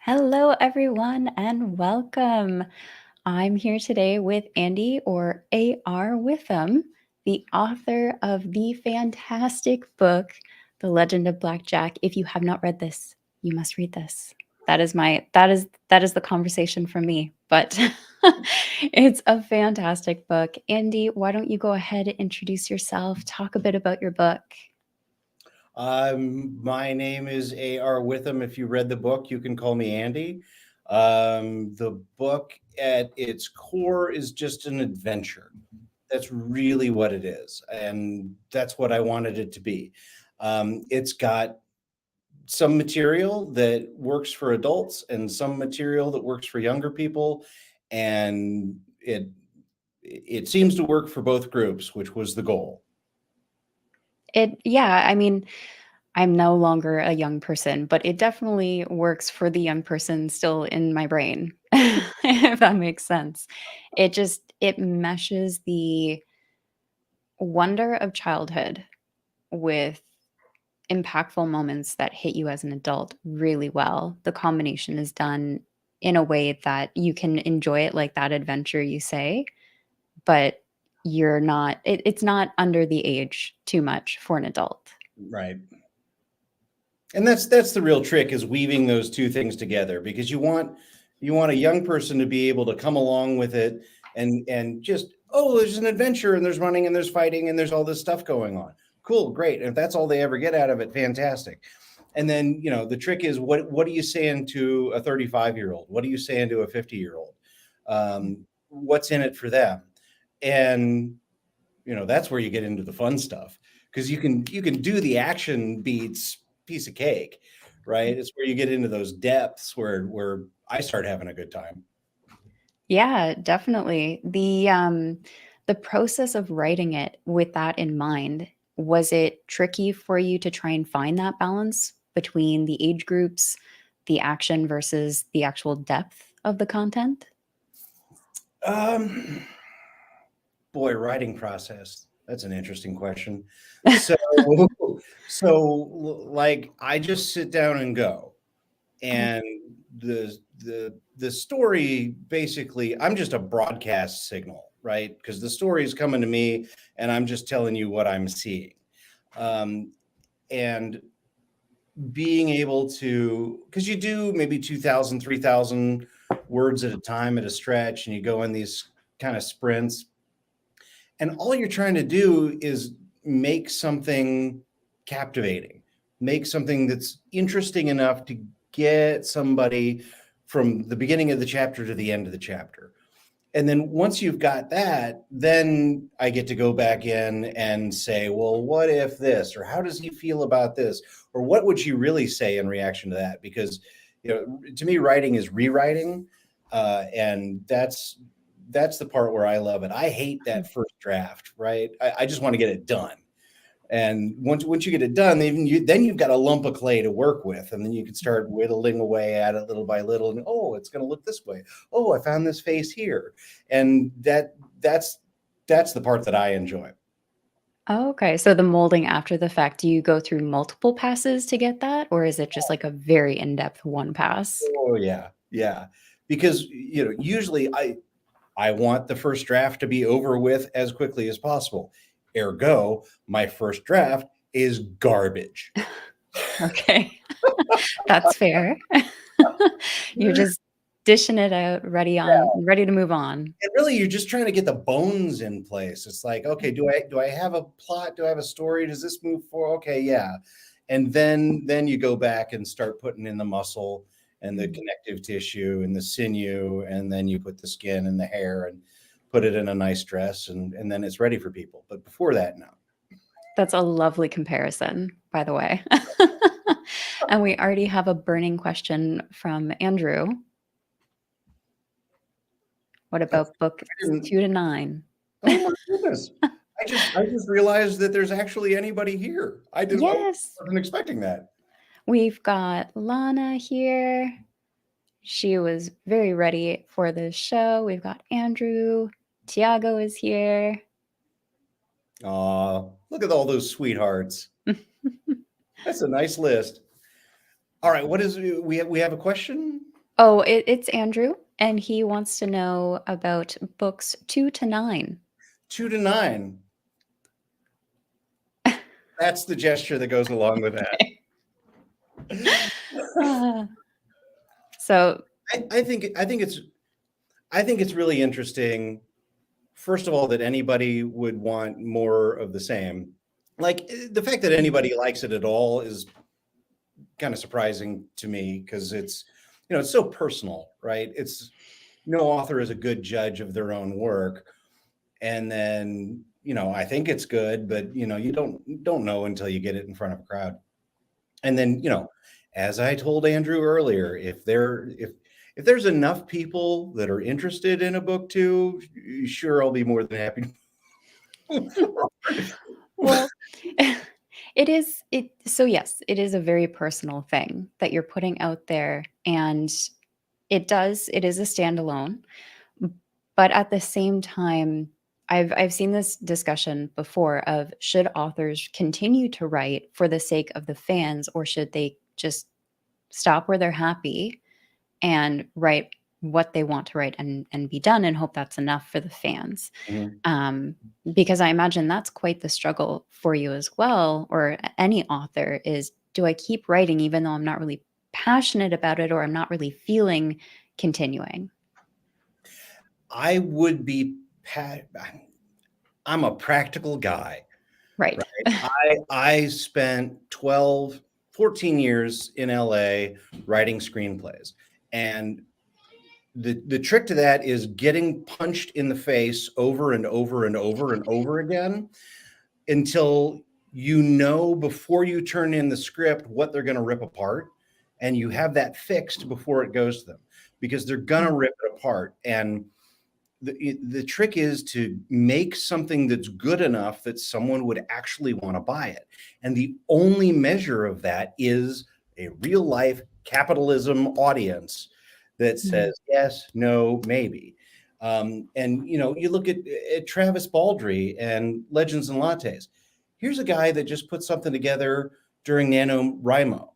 Hello, everyone, and welcome. I'm here today with Andy, or A.R. Witham, the author of the fantastic book, The Legend of Blackjack. If you have not read this, you must read this. That is the conversation from me, but it's a fantastic book. Andy, why don't you go ahead and introduce yourself, talk a bit about your book? My name is A.R. Witham. If you read the book, you can call me Andy. The book at its core is just an adventure. That's really what it is. And that's what I wanted it to be. It's got some material that works for adults and some material that works for younger people. And it seems to work for both groups, which was the goal. I mean, I'm no longer a young person, but it definitely works for the young person still in my brain, if that makes sense. It meshes the wonder of childhood with impactful moments that hit you as an adult really well. The combination is done in a way that you can enjoy it like that adventure you say, but it's not under the age too much for an adult. Right. And that's the real trick, is weaving those two things together, because you want a young person to be able to come along with it and just, oh, there's an adventure and there's running and there's fighting and there's all this stuff going on. Cool, great. And if that's all they ever get out of it, fantastic. And then, the trick is, what are you saying to a 35-year-old? What are you saying to a 50-year-old? What's in it for them? And that's where you get into the fun stuff, because you can do the action beats piece of cake, right? It's where you get into those depths where I start having a good time. Yeah, definitely. The process of writing it with that in mind, was it tricky for you to try and find that balance between the age groups, the action versus the actual depth of the content? Um, Boy, writing process. That's an interesting question. So, like, I just sit down and go, and the story, basically, I'm just a broadcast signal, right? Because the story is coming to me, and I'm just telling you what I'm seeing. Um, and being able to, because you do maybe 2,000, 3,000 words at a time at a stretch, and you go in these kind of sprints, and all you're trying to do is make something captivating, make something that's interesting enough to get somebody from the beginning of the chapter to the end of the chapter. And then once you've got that, then I get to go back in and say, well, what if this, or how does he feel about this, or what would you really say in reaction to that? Because, to me, writing is rewriting, and that's the part where I love it. I hate that first draft, right? I just want to get it done. And once you get it done, then you've got a lump of clay to work with, and then you can start whittling away at it little by little. And, oh, it's going to look this way. Oh, I found this face here, and that's the part that I enjoy. Oh, okay. So the molding after the fact, do you go through multiple passes to get that, or is it just like a very in-depth one pass? Oh yeah, yeah. Because usually I want the first draft to be over with as quickly as possible. Ergo, my first draft is garbage. Okay. That's fair. You're just dishing it out, ready to move on. And really, you're just trying to get the bones in place. It's like, okay, do I have a plot? Do I have a story? Does this move forward? Okay, yeah. And then you go back and start putting in the muscle and the connective tissue and the sinew, and then you put the skin and the hair and put it in a nice dress, and then it's ready for people. But before that, no. That's a lovely comparison, by the way. And we already have a burning question from Andrew. What about book I didn't. 2 to 9? Oh my goodness! I just realized that there's actually anybody here. I Yes, wasn't expecting that. we've got Lana here. She was very ready for the show. We've got Andrew. Tiago is here. Aw, look at all those sweethearts. That's a nice list. All right, what is we have a question? Oh, it's Andrew, and he wants to know about books 2 to 9. 2 to 9. That's the gesture that goes along with that. Okay. Uh, so I think it's really interesting, first of all, that anybody would want more of the same. Like, the fact that anybody likes it at all is kind of surprising to me, because it's so personal, right? It's No author is a good judge of their own work. And then, I think it's good, but you don't know until you get it in front of a crowd. And then, as I told Andrew earlier, if there's enough people that are interested in a book too, sure, I'll be more than happy. well, yes, it is a very personal thing that you're putting out there, and it is a standalone. But at the same time, I've seen this discussion before of, should authors continue to write for the sake of the fans, or should they just stop where they're happy and write what they want to write, and be done, and hope that's enough for the fans. Mhm. Um, because I imagine that's quite the struggle for you as well, or any author, is, do I keep writing even though I'm not really passionate about it, or I'm not really feeling continuing? I would be, I'm a practical guy, Right. right? I spent 12, 14 years in LA writing screenplays. And the trick to that is getting punched in the face over and over and over and over again, until before you turn in the script what they're going to rip apart, and you have that fixed before it goes to them, because they're going to Mm, rip it apart. And the trick is to make something that's good enough that someone would actually want to buy it. And the only measure of that is a real life capitalism audience that mm, says yes, no, maybe. And you look at Travis Baldree and Legends and Lattes. Here's a guy that just put something together during NaNoWriMo,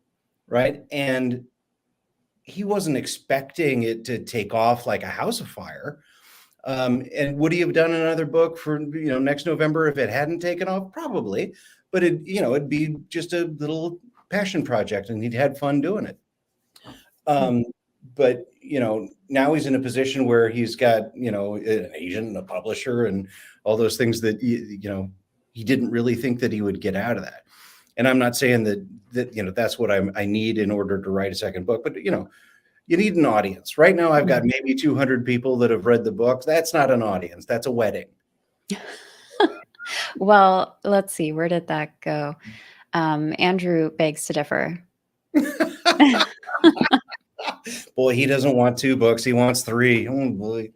right? And he wasn't expecting it to take off like a house of fire. And would he have done another book for next November if it hadn't taken off? Probably, but it'd be just a little passion project, and he'd had fun doing it. mm. Um, but now he's in a position where he's got an agent and a publisher and all those things that he didn't really think that he would get out of that. And I'm not saying that that's what I need in order to write a second book, but you need an audience. Right now, I've got Mhm. maybe 200 people that have read the book. That's not an audience. That's a wedding. Well, let's see, where did that go? Andrew begs to differ. Boy, he doesn't want 2 books. He wants 3. Oh boy.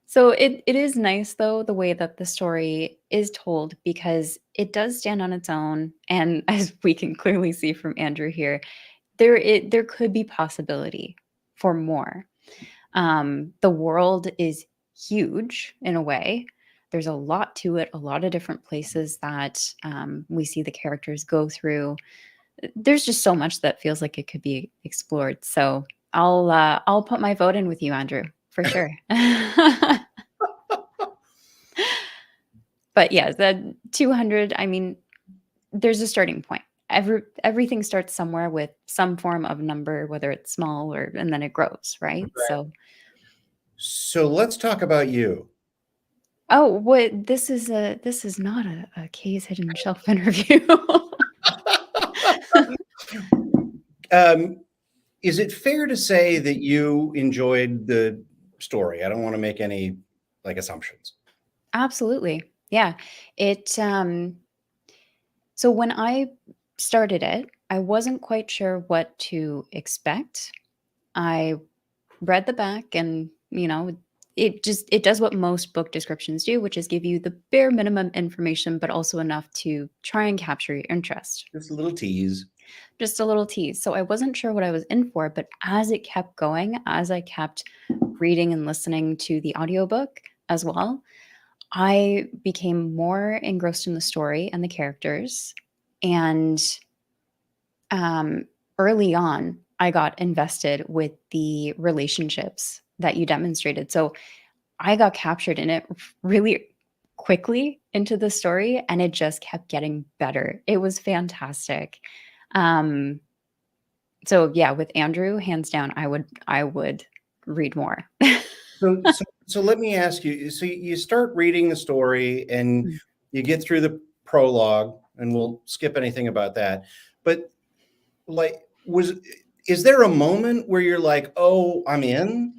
So it is nice, though, the way that the story is told, because it does stand on its own, and as we can clearly see from Andrew here, there could be possibility for more. The world is huge in a way. There's a lot to it, a lot of different places that we see the characters go through. There's just so much that feels like it could be explored. So I'll put my vote in with you, Andrew, for sure. But yeah, the 200. I mean, there's a starting point. Everything starts somewhere with some form of number, whether it's small, or and then it grows, right? So, So let's talk about you. oh, what this is not a Kay's Hidden Shelf interview. Um, is it fair to say that you enjoyed the story? I don't want to make any assumptions. Absolutely. Yeah. It So when I started it, I wasn't quite sure what to expect. I read the back, and it does what most book descriptions do, which is give you the bare minimum information, but also enough to try and capture your interest. Just a little tease. Just a little tease. So I wasn't sure what I was in for, but as it kept going, as I kept reading and listening to the audiobook as well, I became more engrossed in the story and the characters. And early on, I got invested with the relationships that you demonstrated. So I got captured in it really quickly into the story, and it just kept getting better. It was fantastic. Um, so yeah, with Andrew, hands down, I would read more. So let me ask you. So you start reading the story and you get through the prologue, and we'll skip anything about that. But like, is there a moment where you're like, "Oh, I'm in,"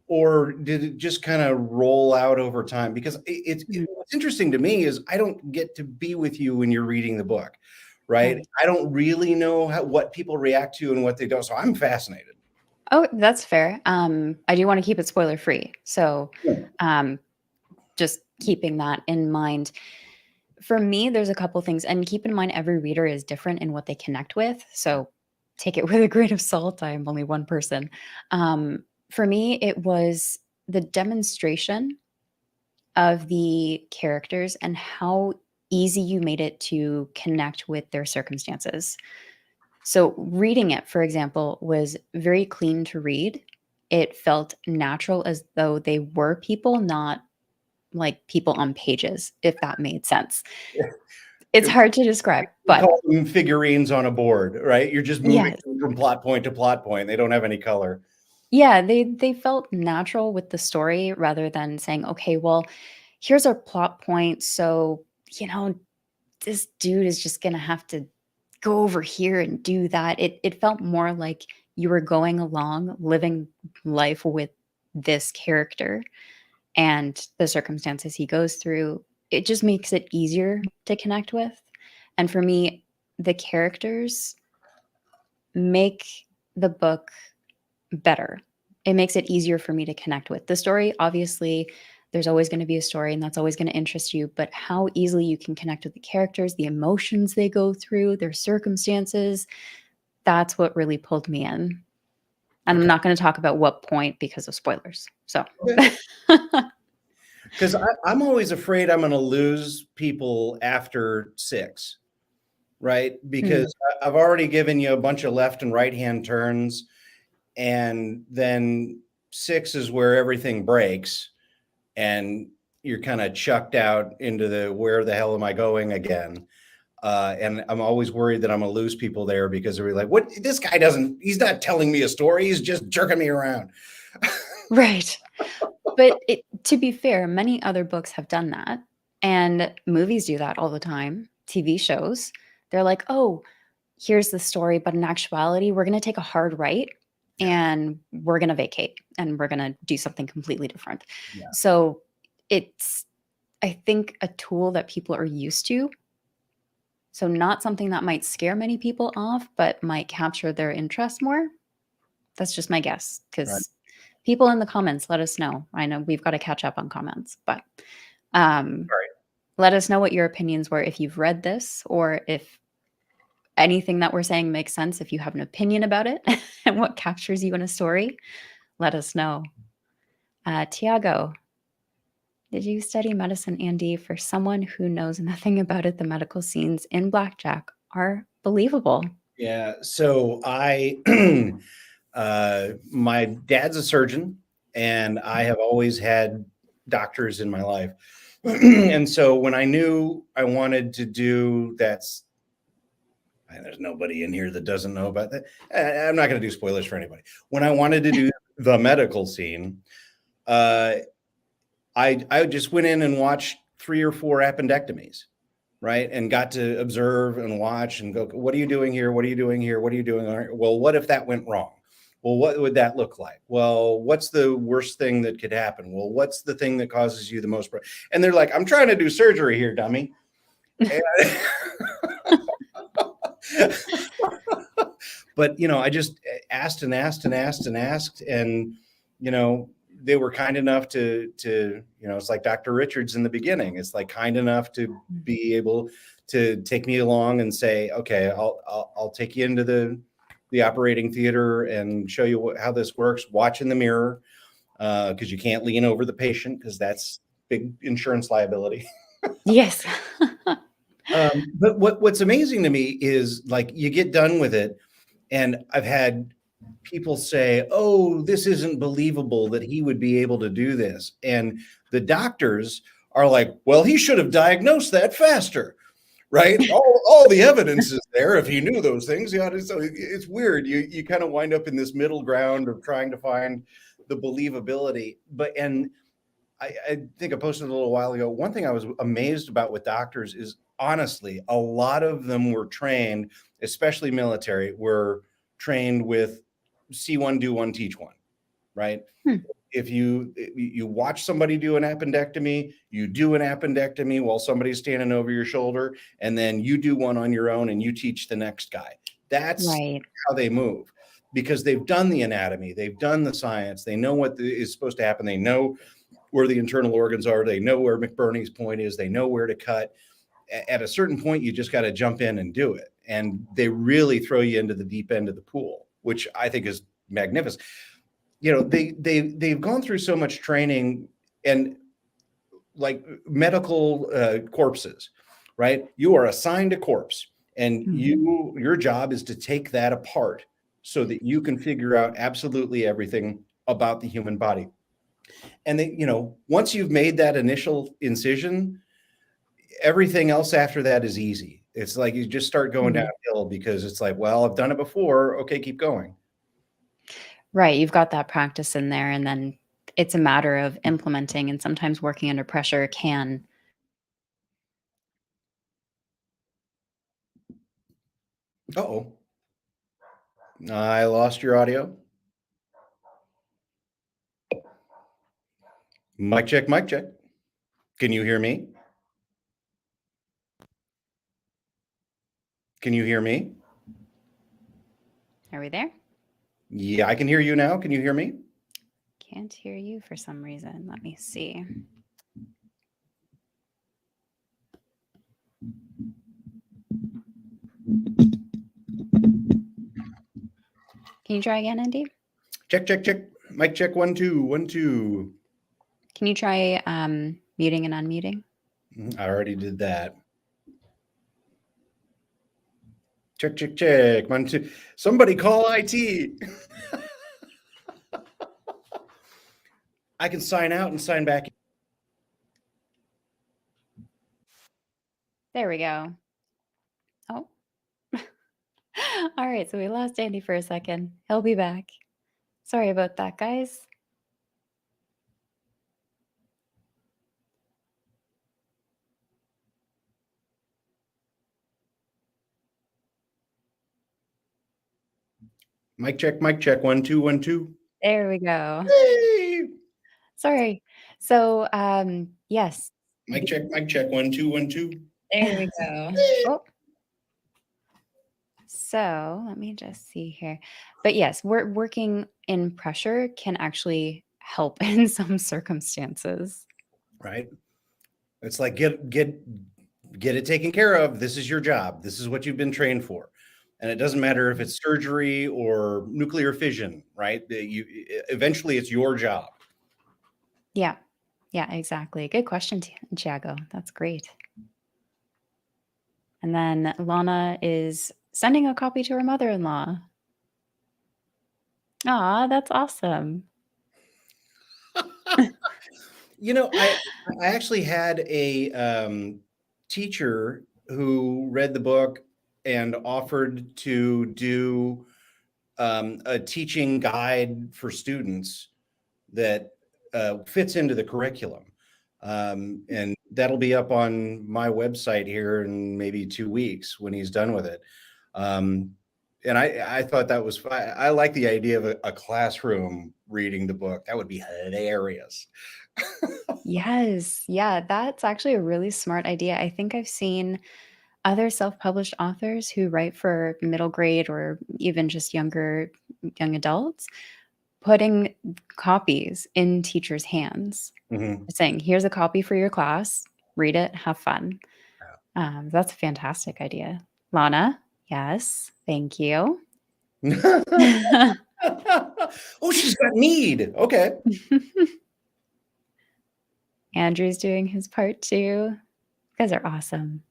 or did it just kind of roll out over time? Because what's interesting to me is I don't get to be with you when you're reading the book, right? Right. I don't really know what people react to and what they don't. So I'm fascinated. Oh, that's fair. I do want to keep it spoiler free. So, Yeah. um, just keeping that in mind. For me, there's a couple things, and keep in mind every reader is different in what they connect with. So take it with a grain of salt. I am only one person. For me, it was the demonstration of the characters and how easy you made it to connect with their circumstances. So, reading it, for example, was very clean to read. It felt natural as though they were people, not like people on pages, if that made sense. It's hard to describe, We but call them figurines on a board, right? You're just moving yes. from plot point to plot point. They don't have any color. Yeah, they felt natural with the story rather than saying, "Okay, well, here's our plot point, so, you know, this dude is just gonna have to go over here and do that." It felt more like you were going along, living life with this character and the circumstances he goes through. It just makes it easier to connect with. And for me, the characters make the book better. It makes it easier for me to connect with. The story, obviously, there's always going to be a story and that's always going to interest you, but how easily you can connect with the characters, the emotions they go through, their circumstances, that's what really pulled me in. And I'm Okay. not going to talk about what point because of spoilers. So, Okay. Because I'm always afraid I'm going to lose people after 6, right? Hmm. Because I've already given you a bunch of left and right hand turns, and then 6 is where everything breaks, and you're kind of chucked out into the where the hell am I going again? And I'm always worried that I'm going to lose people there because they're like, "What? This guy doesn't. He's not telling me a story. He's just jerking me around." Right. But to be fair, many other books have done that. And movies do that all the time, TV shows. They're like, oh, here's the story, but in actuality, we're going to take a hard right Yeah, and we're going to vacate and we're going to do something completely different. yeah, So it's, I think, a tool that people are used to. So, not something that might scare many people off, but might capture their interest more. That's just my guess right. because people in the comments, let us know. I know we've got to catch up on comments, but um, Right. let us know what your opinions were if you've read this or if anything that we're saying makes sense. If you have an opinion about it and what captures you in a story, let us know. Tiago, did you study medicine, Andy? For someone who knows nothing about it, the medical scenes in Blackjack are believable. Yeah. So my dad's a surgeon, and I have always had doctors in my life. And so when I knew I wanted to do that's, and there's nobody in here that doesn't know about that. I'm not going to do spoilers for anybody. When I wanted to do the medical scene, uh, I just went in and watched 3 or 4 appendectomies, right? And got to observe and watch and go, what are you doing here? What are you doing here? What are you doing? Well, what if that went wrong? Well, what would that look like? Well, what's the worst thing that could happen? Well, what's the thing that causes you the most? And they're like, I'm trying to do surgery here, dummy. And but I just asked and asked and asked and asked, and they were kind enough to it's like Dr. Richards in the beginning. It's like kind enough to be able to take me along and say, okay, I'll take you into the operating theater and show you how this works. Watch in the mirror because you can't lean over the patient because that's big insurance liability. Yes. But what's amazing to me is like you get done with it, and I've had people say, "Oh, this isn't believable that he would be able to do this." And the doctors are like, "Well, he should have diagnosed that faster." Right? All the evidence is there. If he knew those things, yeah. So it's weird. You kind of wind up in this middle ground of trying to find the believability. But and I think I posted a little while ago. One thing I was amazed about with doctors is honestly, a lot of them were trained, especially military, were trained with see one, do one, teach one, right? Hmm. If you watch somebody do an appendectomy, you do an appendectomy while somebody's standing over your shoulder, and then you do one on your own and you teach the next guy. That's Right. how they move because they've done the anatomy, they've done the science, they know what is supposed to happen, they know where the internal organs are, they know where McBurney's point is, they know where to cut. At a certain point, you just got to jump in and do it. And they really throw you into the deep end of the pool, which I think is magnificent. You know, they've gone through so much training and like medical corpses, right? You are assigned a corpse, and Mhm. your job is to take that apart so that you can figure out absolutely everything about the human body. And they, you know, once you've made that initial incision, everything else after that is easy. It's like you just start going Mhm. downhill because it's like, well, I've done it before. Okay, keep going. Right, you've got that practice in there, and then it's a matter of implementing, and sometimes working under pressure can. Uh-oh. I lost your audio. Mic check, mic check. Can you hear me? Can you hear me? Are we there? Yeah, I can hear you now. Can you hear me? Can't hear you for some reason. Let me see. Can you try again, Andy? Check, check, check. Mic check, 1 2 1 2. Can you try, muting and unmuting? I already did that. Check, check, check. 1 2. Somebody call IT. I can sign out and sign back. There we go. Oh. Alright, so we lost Andy for a second. He'll be back. Sorry about that, guys. Mic check, 1 2 1 2. There we go. Hey! Sorry. So, yes. Mic check, 1 2 1 2. There we go. Oh. So let me just see here. But yes, working in pressure can actually help in some circumstances. Right? It's like get it taken care of. This is your job. This is what you've been trained for. And it doesn't matter if it's surgery or nuclear fission, right? You eventually it's your job. Yeah. Yeah, exactly. Good question, Tiago. That's great. And then Lana is sending a copy to her mother-in-law. Aw, that's awesome. You know, I actually had a teacher who read the book and offered to do a teaching guide for students that fits into the curriculum. And that'll be up on my website here in maybe 2 weeks when he's done with it. And I thought that was I like the idea of a classroom reading the book. That would be hilarious. Yes. Yeah, that's actually a really smart idea. I think I've seen other self-published authors who write for middle grade or even just young adults putting copies in teachers' hands, Mhm. saying, "Here's a copy for your class. Read it, have fun." That's a fantastic idea. Lana, yes, thank you. Oh, she's got mead. Okay. Andrew's doing his part too. You guys are awesome.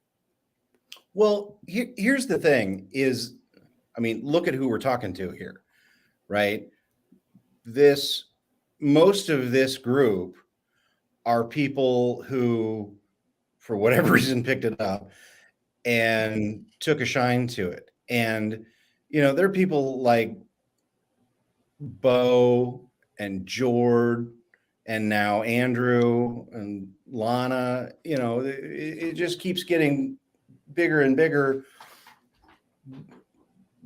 Well, here's the thing is, I mean, look at who we're talking to here. right? This Most of this group are people who, for whatever reason, picked it up and took a shine to it. And there are people like Bo and Jord and now Andrew and Lana. It just keeps getting bigger and bigger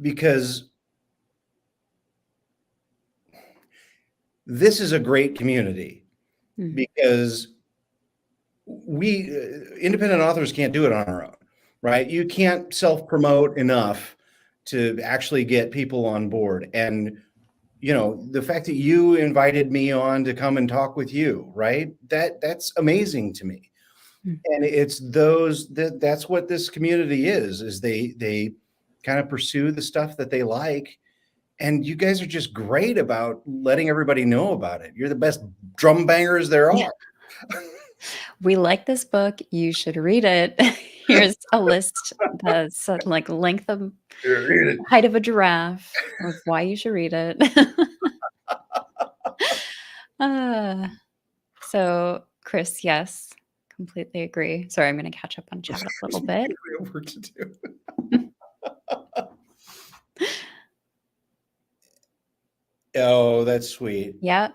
because this is a great community, Mm. because we independent authors can't do it on our own, right? You can't self-promote enough to actually get people on board. And the fact that you invited me on to come and talk with you, right? That's amazing to me. Mm. And it's that's what this community is they kind of pursue the stuff that they like. And you guys are just great about letting everybody know about it. You're the best drum bangers there Yeah. are. We like this book. You should read it. Here's a list that's like length of Read it. height of a giraffe of why you should read it. uh, so, Chris, yes, completely agree. Sorry, I'm going to catch up on chat a little bit. We have work to do. Oh, that's sweet. Yeah,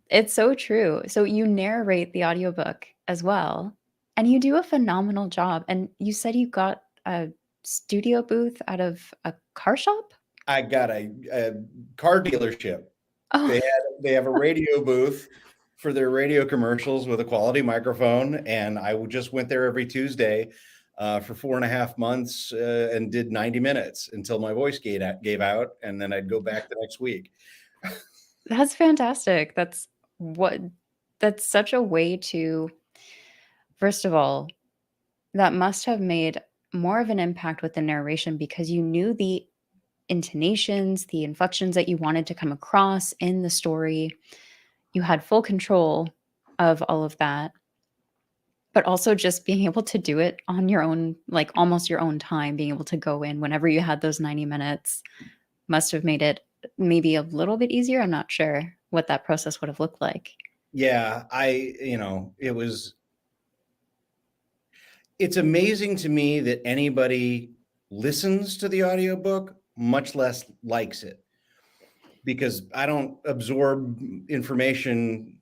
it's so true. So you narrate the audiobook as well, and you do a phenomenal job. And you said you got a studio booth out of a car shop? I got a car dealership. Oh, They have a radio booth for their radio commercials with a quality microphone, and I just went there every Tuesday for 4.5 months and did 90 minutes until my voice gave out, and then I'd go back the next week. that's fantastic. That's such a way to, first of all, that must have made more of an impact with the narration because you knew the intonations, the inflections that you wanted to come across in the story. You had full control of all of that, but also just being able to do it on your own, like almost your own time, being able to go in whenever you had those 90 minutes must have made it maybe a little bit easier. I'm not sure what that process would have looked like. Yeah, it's amazing to me that anybody listens to the audiobook, much less likes it, because I don't absorb information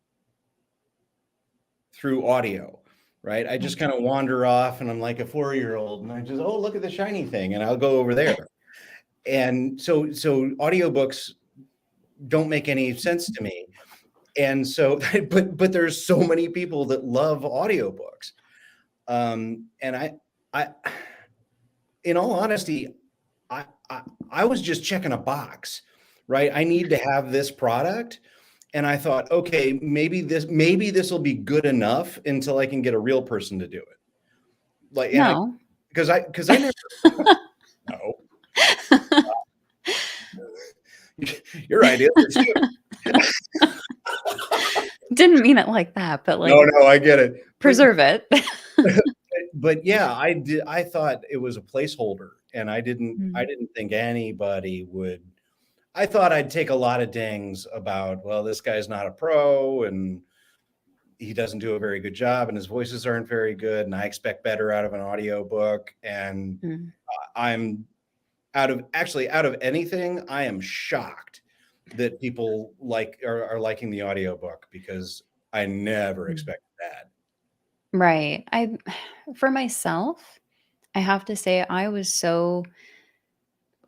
through audio, right? I just kind of wander off and I'm like a 4-year-old and I just, oh, look at the shiny thing, and I'll go over there. And so audiobooks don't make any sense to me. And so, but there's so many people that love audiobooks. And I, in all honesty, I was just checking a box, right? I need to have this product. And I thought, okay, maybe this will be good enough until I can get a real person to do it. Like, No. because I never, no, you're right. Didn't mean it like that, but like No, I get it. preserve it. But yeah, I did. I thought it was a placeholder, and I didn't Mm. think anybody would. I thought I'd take a lot of dings about, well, this guy's not a pro and he doesn't do a very good job and his voices aren't very good, and I expect better out of an audiobook. And Mm. I'm out of anything, I am shocked that people are liking the audiobook, because I never Mm. expected that. Right. For myself, I have to say I was so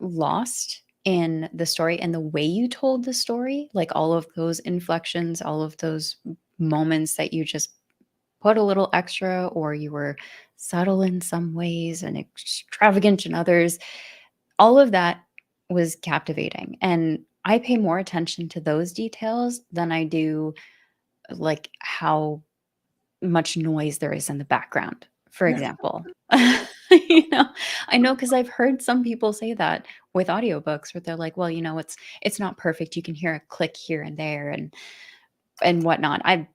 lost in the story and the way you told the story, like all of those inflections, all of those moments that you just put a little extra, or you were subtle in some ways and extravagant in others. All of that was captivating. And I pay more attention to those details than I do like how much noise there is in the background, for example. You know, I know because I've heard some people say that with audiobooks where they're like, well, it's not perfect. You can hear a click here and there and whatnot. I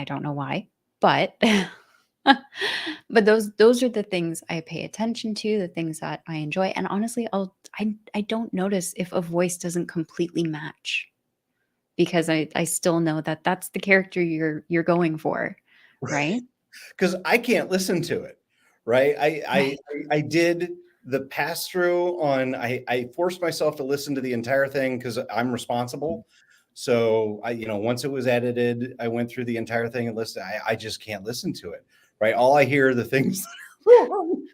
don't know why, but But those are the things I pay attention to, the things that I enjoy, and honestly, I don't notice if a voice doesn't completely match because I still know that that's the character you're going for, right? Because I can't listen to it, right? Right. I did the pass through on. I forced myself to listen to the entire thing because I'm responsible. So once it was edited, I went through the entire thing and listened. I just can't listen to it, right? All I hear are the things that are wrong.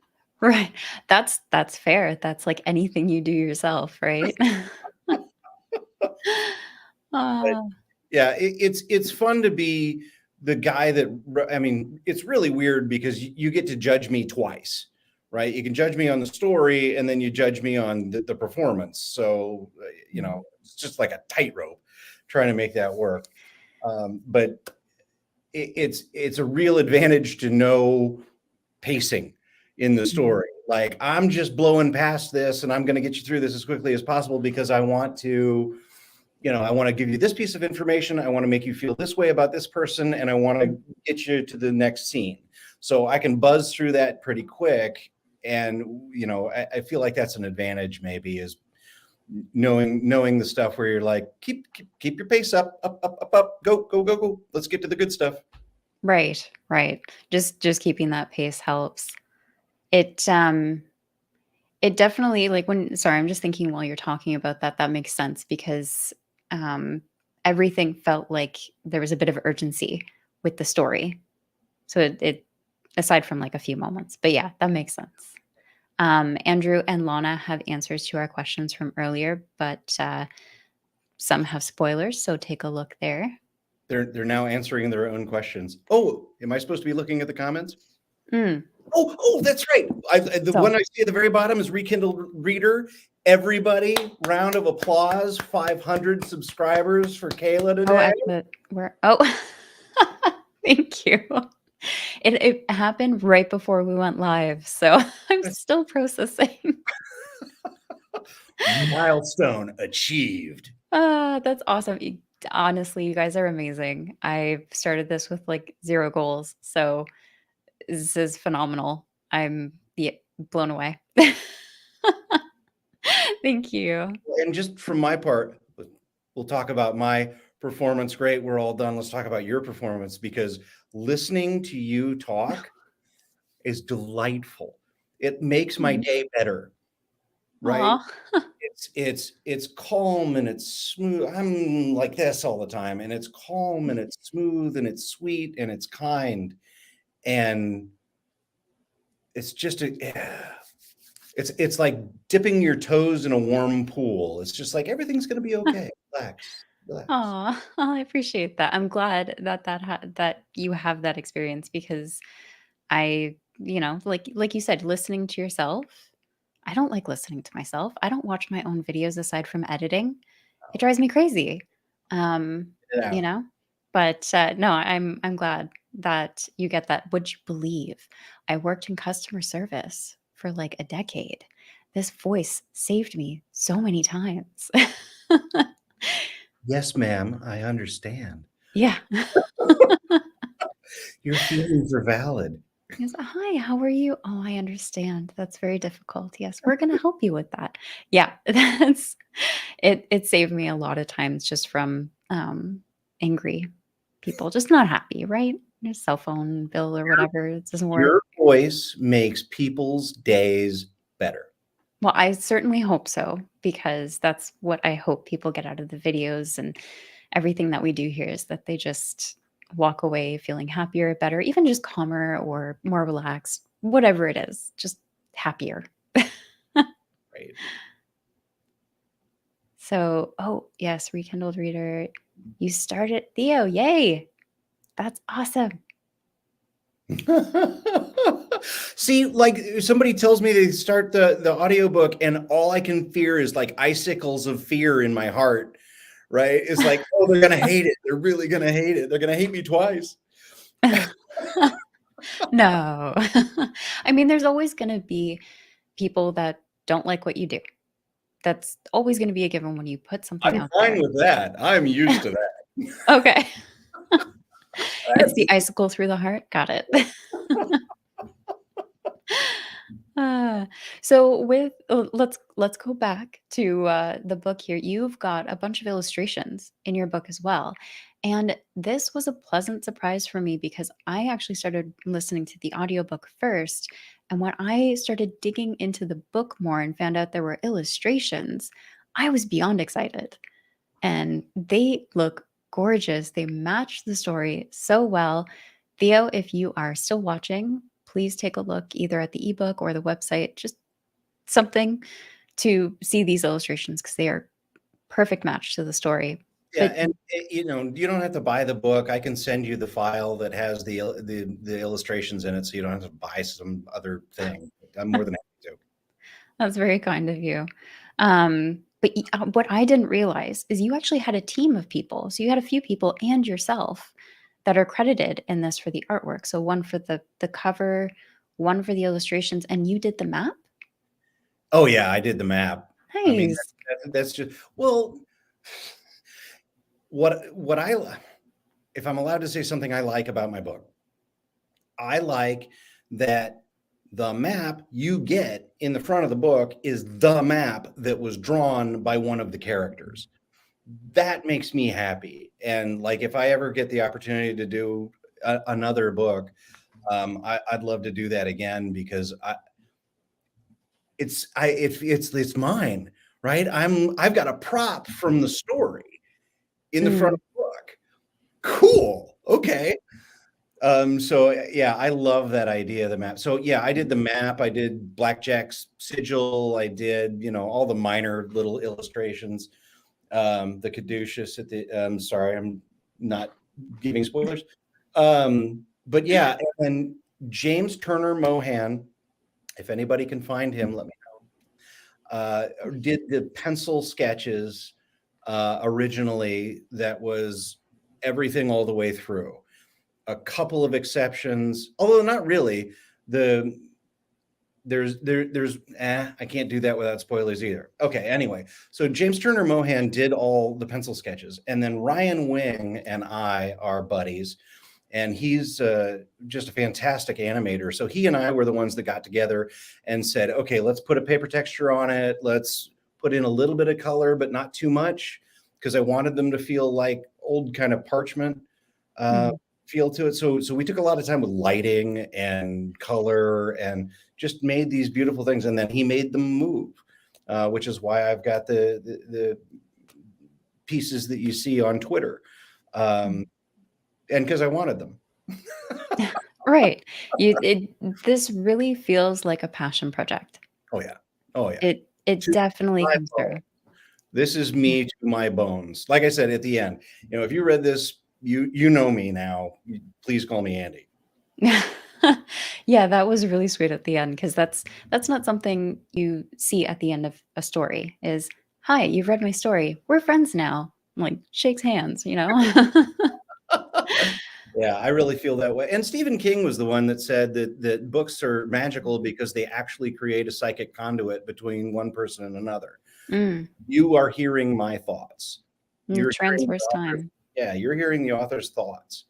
Right. That's fair. That's like anything you do yourself, right? But Ah, yeah, it's fun to be the guy that I mean, it's really weird because you get to judge me twice, right? You can judge me on the story and then you judge me on the performance. So, mm, it's just like a tightrope trying to make that work. But it's a real advantage to know pacing in the mhm. story. Like I'm just blowing past this and I'm going to get you through this as quickly as possible because I want to give you this piece of information. I want to make you feel this way about this person, and I want to get you to the next scene. So I can buzz through that pretty quick. And I feel like that's an advantage, maybe, is knowing the stuff where you're like, keep your pace up, go, go, go, go. Let's get to the good stuff. Right, right. Just keeping that pace helps. It, it definitely like when sorry, I'm just thinking while you're talking about that, that makes sense because, um, everything felt like there was a bit of urgency with the story. So it aside from, like, a few moments, but yeah, that makes sense. Andrew and Lana have answers to our questions from earlier, but, some have spoilers, so take a look there. They're now answering their own questions. Oh, am I supposed to be looking at the comments? Mm, Oh, that's right. The so one I see at the very bottom is Rekindled Reader. Everybody, round of applause. 500 subscribers for Kayla oh, today. at the where oh, thank you. It happened right before we went live, so I'm still processing. Milestone achieved. That's awesome. Honestly, you guys are amazing. I started this with, like, 0 goals, so this is phenomenal. I'm, yeah, blown away. Thank you. And just from my part, we'll talk about my performance. Great, we're all done. Let's talk about your performance because listening to you talk is delightful. It makes my Mhm. day better, right? Aw. It's calm and it's smooth. I'm like this all the time, and it's calm and it's smooth and it's sweet and it's kind, and it's just it's like dipping your toes in a warm pool. It's just like everything's gonna be okay. Relax, relax. Aw, I appreciate that. I'm glad that that you have that experience because like you said, listening to yourself, I don't like listening to myself. I don't watch my own videos aside from editing. It drives me crazy. Um, Get it you out. know? But, no, I'm glad that you get that. Would you believe I worked in customer service for, like, a decade? This voice saved me so many times. Yes, ma'am, I understand. Yeah. Your feelings are valid. Yes, "Hi, how are you?" "Oh, I understand. That's very difficult. Yes, we're gonna help you with that." Yeah, that's it saved me a lot of times just from, angry people, just not happy, right? Your cell phone bill or whatever, it doesn't work. Your voice makes people's days better. Well, I certainly hope so because that's what I hope people get out of the videos and everything that we do here is that they just walk away feeling happier, better, even just calmer or more relaxed, whatever it is, just happier. Right. So, oh, yes, Rekindled Reader. You started Theo. Yay. That's awesome. See, like somebody tells me they start the audiobook and all I can fear is like icicles of fear in my heart, right? It's like, oh, they're gonna hate it. They're really gonna hate it. They're gonna hate me twice. No. I mean, there's always going to be people that don't like what you do. That's always going to be a given when you put something I'm out fine there. with that. I'm used to that. Okay. It's That's the icicle through the heart. Got it. Ah, so let's go back to the book here. You've got a bunch of illustrations in your book as well, and this was a pleasant surprise for me because I actually started listening to the audiobook first, and when I started digging into the book more and found out there were illustrations, I was beyond excited. And they look gorgeous. They match the story so well. Theo, if you are still watching, please take a look either at the ebook or the website, just something to see these illustrations because they are perfect match to the story. Yeah, But and you don't have to buy the book. I can send you the file that has the illustrations in it, so you don't have to buy some other thing. I'm more than happy to. that's very kind of you. What I didn't realize is you actually had a team of people. So you had a few people and yourself that are credited in this for the artwork. So one for the cover, one for the illustrations, and you did the map. Oh yeah, I did the map. I mean, Nice. that's just well, what I if I'm allowed to say something I like about my book, I like that the map you get in the front of the book is the map that was drawn by one of the characters. That makes me happy. And like, if I ever get the opportunity to do another book, I'd love to do that again because it's mine, right? I've got a prop from the story in the front Mm, of the book. Cool. Okay. So yeah, I love that idea of the map. So yeah, I did the map, I did Blackjack's sigil, I did, all the minor little illustrations, the caduceus at the sorry, I'm not giving spoilers. But yeah, and James Turner Mohan, if anybody can find him, let me did the pencil sketches originally that was everything all the way through. A couple of exceptions, although not really. The there's I can't do that without spoilers either. Okay, anyway, so James Turner Mohan did all the pencil sketches, and then Ryan Wing and I are buddies, and he's just a fantastic animator. So he and I were the ones that got together and said, okay, let's put a paper texture on it. Let's put in a little bit of color, but not too much, because I wanted them to feel like old kind of parchment uh, mm. feel to it. So we took a lot of time with lighting and color and just made these beautiful things. And then he made them move, which is why I've got the pieces that you see on Twitter. Um, and because I wanted them. Right. This really feels like a passion project. Oh yeah. Oh yeah. It To definitely my comes bone. through. This is me to my bones. Like I said at the end, if you read this, you know me now. Please call me Andy. Yeah, that was really sweet at the end because that's not something you see at the end of a story is, "Hi, you've read my story. We're friends now." Like, shakes hands, you know? Yeah, I really feel that way. And Stephen King was the one that said that books are magical because they actually create a psychic conduit between one person and another. Mm, You are hearing my thoughts. You're hearing the transverse author's, time. yeah, you're hearing the author's thoughts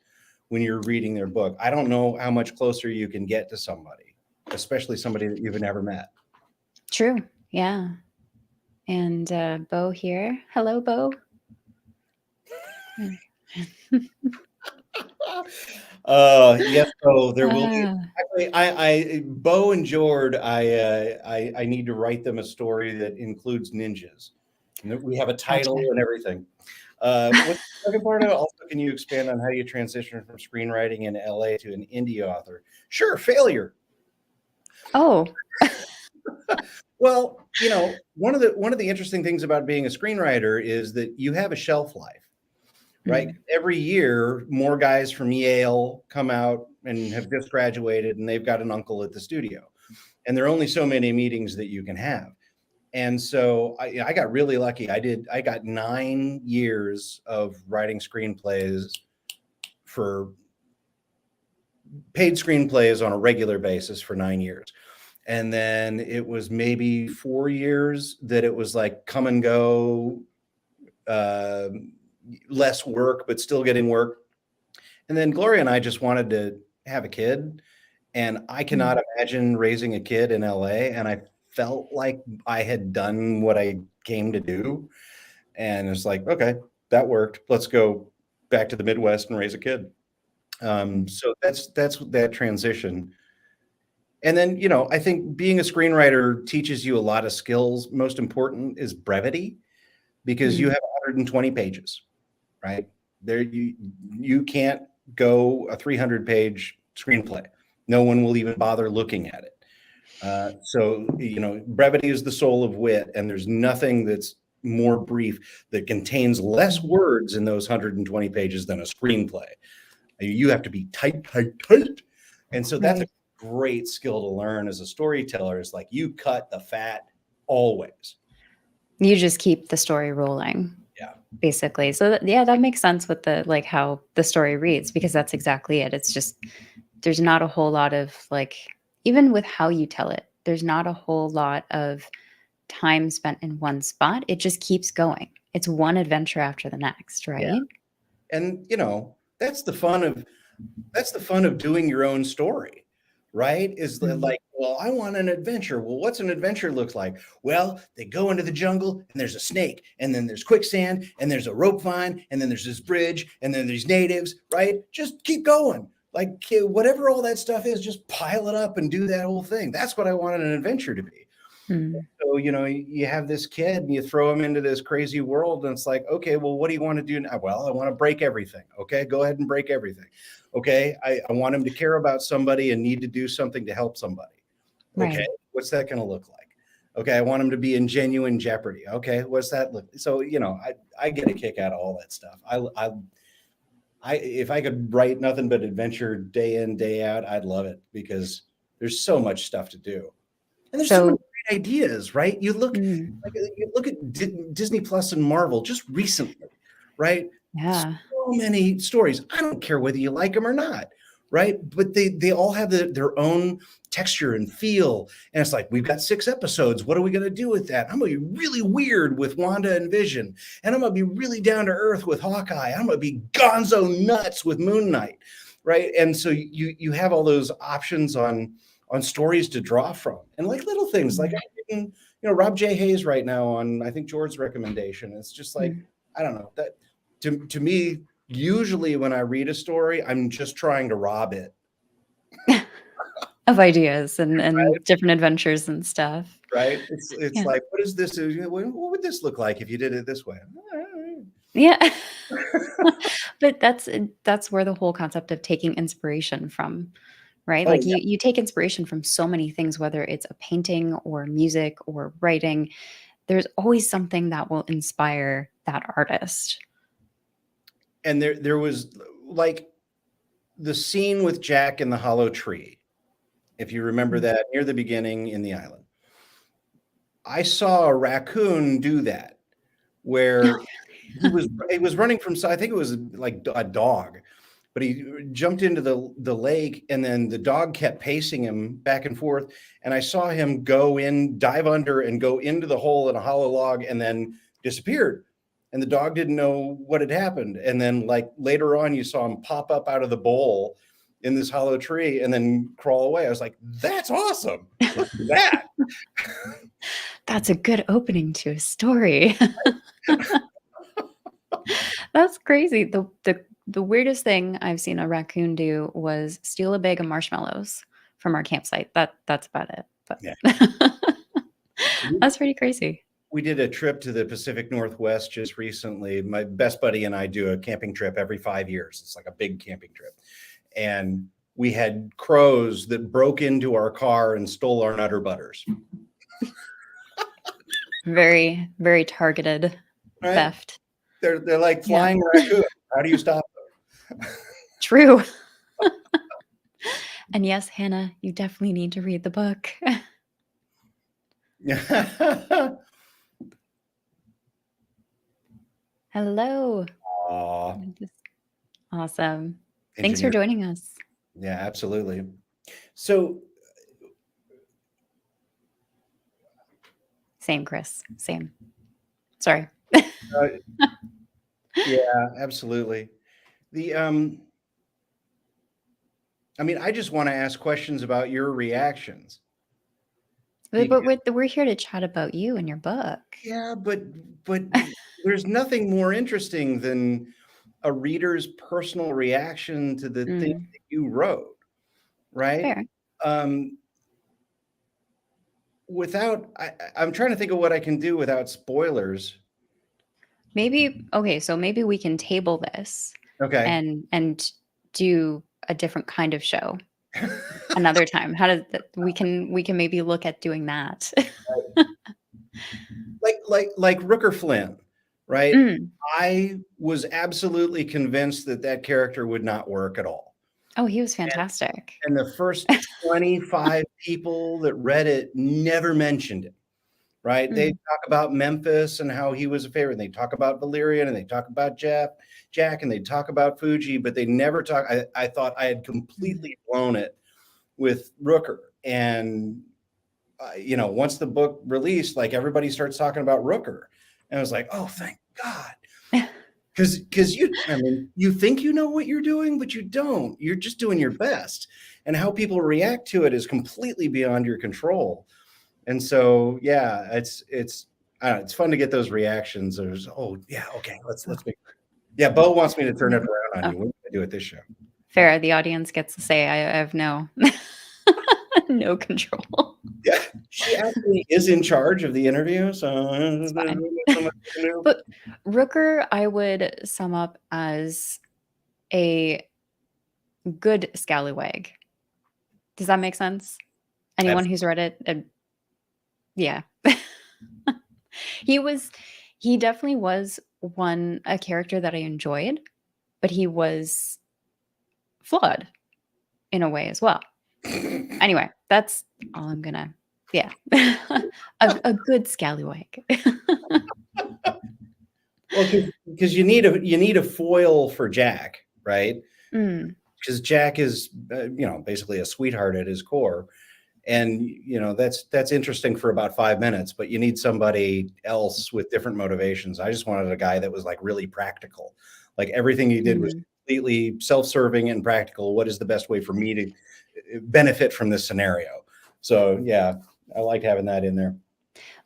when you're reading their book. I don't know how much closer you can get to somebody, especially somebody that you've never met. True, yeah. And, Bo here. Hello, Bo. Mm. Yes, so there will be. Ah, Actually, Bo and Jord, I need to write them a story that includes ninjas, and that we have a title gotcha. and everything. What's the second part of it? Also, can you expand on how you transitioned from screenwriting in LA to an indie author? Sure, failure. Oh. Well, one of the interesting things about being a screenwriter is that you have a shelf life, right? Mm, Every year, more guys from Yale come out and have just graduated, and they've got an uncle at the studio. And there are only so many meetings that you can have. And so I got really lucky. I got 9 years of writing screenplays for paid screenplays on a regular basis for 9 years. And then it was maybe 4 years that it was like come and go, uh, less work, but still getting work. And then Gloria and I just wanted to have a kid. And I Mm. cannot imagine raising a kid in LA, and I felt like I had done what I came to do, and it's like, "Okay, that worked. Let's go back to the Midwest and raise a kid." So that's that transition. And then, I think being a screenwriter teaches you a lot of skills. Most important is brevity because you Mm. have 120 pages, right? There you can't go a 300-page screenplay. No one will even bother looking at it. So, brevity is the soul of wit, and there's nothing that's more brief that contains less Mm. words in those 120 pages than a screenplay. You have to be tight, tight, tight. And so that's a Right. great skill to learn as a storyteller is like you cut the fat always. You just keep the story rolling, Yeah. basically. So yeah, that makes sense with the like how the story reads because that's exactly it. It's just there's not a whole lot of like even with how you tell it, there's not a whole lot of time spent in one spot. It just keeps going. It's one adventure after the next, Yeah. right? And that's the fun of doing your own story, right? Is Mm. like, well, I want an adventure. Well, what's an adventure look like? Well, they go into the jungle and there's a snake, and then there's quicksand, and there's a rope vine, and then there's this bridge, and then there's natives, right? Just keep going. Like whatever all that stuff is, just pile it up and do that whole thing. That's what I wanted an adventure to be. Mm. So, you have this kid and you throw him into this crazy world, and it's like, okay, well, what do you want to do now? Well, I want to break everything. Okay, go ahead and break everything. Okay, I want him to care about somebody and need to do something to help somebody. Okay, Right. what's that going to look like? Okay, I want him to be in genuine jeopardy. Okay, what's that look? So, I get a kick out of all that stuff. If I could write nothing but adventure day in, day out, I'd love it because there's so much stuff to do. And there's so many So great ideas, right? mm, You look at Disney Plus and Marvel just recently, right? So yeah. many stories. I don't care whether you like them or not, right? But they all have their own texture and feel. And it's like, we've got 6 episodes. What are we going to do with that? I'm going to be really weird with Wanda and Vision. And I'm going to be really down to earth with Hawkeye. I'm going to be gonzo nuts with Moon Knight, right? And so you have all those options on stories to draw from, and like little things like Mm. I'm reading, Rob J. Hayes right now on I think George's recommendation. It's just like Mm. I don't know that to me. Usually, when I read a story, I'm just trying to rob it. Of ideas and different adventures and stuff. Right? It's Yeah. like, what is this? What would this look like if you did it this way? Yeah. But that's where the whole concept of taking inspiration from, right? Oh Like yeah, you take inspiration from so many things, whether it's a painting or music or writing. There's always something that will inspire that artist. and there was like the scene with Jack in the hollow tree. If you remember Mm. that near the beginning in the island, I saw a raccoon do that where he was running from I think it was like a dog, but he jumped into the lake, and then the dog kept pacing him back and forth, and I saw him go in, dive under, and go into the hole in a hollow log, and then disappeared. And the dog didn't know what had happened. And then, like later on, you saw him pop up out of the bowl in this hollow tree and then crawl away. I was like, "That's awesome! Let's do that." That's a good opening to a story. That's crazy. The weirdest thing I've seen a raccoon do was steal a bag of marshmallows from our campsite. That's about it. But Yeah. that's pretty crazy. We did a trip to the Pacific Northwest just recently. My best buddy and I do a camping trip every 5 years. It's like a big camping trip. And we had crows that broke into our car and stole our Nutter Butters. Very, very targeted Right? theft. They're like Yeah, flying raccoons. How do you stop true. And yes, Hannah, you definitely need to read the book. them? Hello. Aw, Awesome. Thanks for engineer. joining us. Yeah, absolutely. So, Same, Chris. Same. Sorry. uh, yeah, absolutely. The I mean, I just want to ask questions about your reactions. But we're here to chat about you and your book. Yeah, but there's nothing more interesting than a reader's personal reaction to the thing Mm, that you wrote, right? fair. Um, I'm trying to think of what I can do without spoilers. So maybe we can table this Okay. and do a different kind of show another time. How does that we can maybe look at doing that. Like Rooker Flynn, right? Mm. I was absolutely convinced that that character would not work at all. Oh, he was fantastic. And the first 25 people that read it never mentioned it, right? They Mm, talk about Memphis and how he was a favorite. And they talk about Valerian and they talk about Jack, and they talk about Fuji, but they never talk. I thought I had mm, completely blown it with Rooker. And, once the book released, like everybody starts talking about Rooker. And I was like, oh, thank God. Because I mean, you think you know what you're doing, but you don't. You're just doing your best. And how people react to it is completely beyond your control. And so, yeah, I don't know, it's fun to get those reactions. There's, oh yeah, okay, oh, let's make. Yeah, Bo wants me to turn it mhm. around on Oh, you. What do I do at this show? fair. The audience gets to say I have no no control. Yeah, she actually is in charge of the interview, so It's there's fine. really not so much I can do. But Rooker, I would sum up as a good scallywag. Does that make sense? Anyone who's read it, yeah. He was he definitely was a character that I enjoyed, but he was flawed in a way as well. Absolutely. Anyway, that's all I'm gonna yeah. A good scallywag. Well, because you need a foil for Jack, right? Mm, Because Jack is, basically a sweetheart at his core, and that's interesting for about 5 minutes. But you need somebody else with different motivations. I just wanted a guy that was like really practical, like everything he did was mm. completely self-serving and practical. What is the best way for me to benefit from this scenario? So yeah, I like having that in there.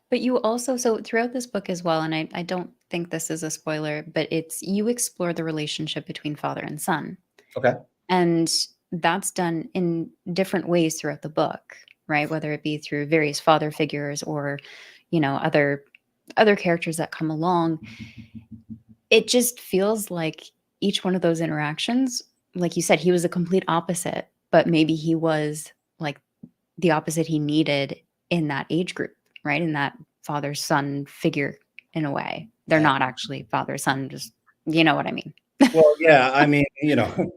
But you also so throughout this book as well, and I don't think this is a spoiler, but it's you explore the relationship between father and son. Okay. And that's done in different ways throughout the book, right? Whether it be through various father figures or, other characters that come along. It just feels like each one of those interactions, like you said, he was a complete opposite, but maybe he was like the opposite he needed in that age group, right? In that father son figure in a way. They're Yeah. not actually father son, just you know what I mean. Well, yeah. I mean,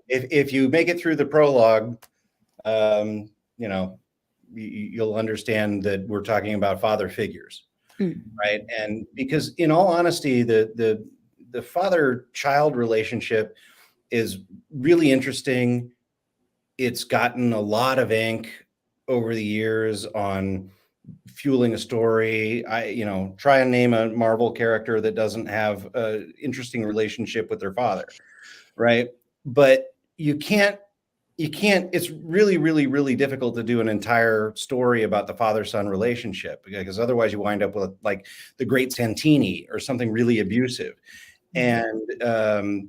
if you make it through the prologue, um, you know, you'll understand that we're talking about father figures, Mm, right? And because, in all honesty, the father child relationship is really interesting. It's gotten a lot of ink over the years on fueling a story. Try and name a Marvel character that doesn't have a interesting relationship with their father, right? But you can't it's really, really, really difficult to do an entire story about the father son relationship, because otherwise you wind up with like the great Santini or something really abusive. mm, And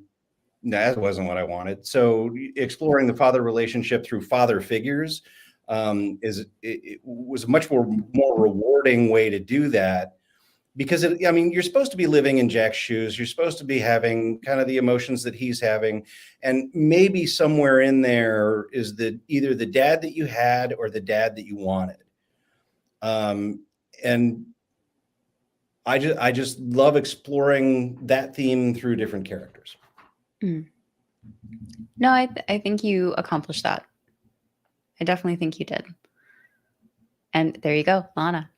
no, that wasn't what I wanted. So exploring the father relationship through father figures, it was a much more rewarding way to do that, because I mean, you're supposed to be living in Jack's shoes. You're supposed to be having kind of the emotions that he's having, and maybe somewhere in there is either the dad that you had or the dad that you wanted. And I just love exploring that theme through different characters. mm. No, I think you accomplished that. I definitely think you did. And there you go, Lana.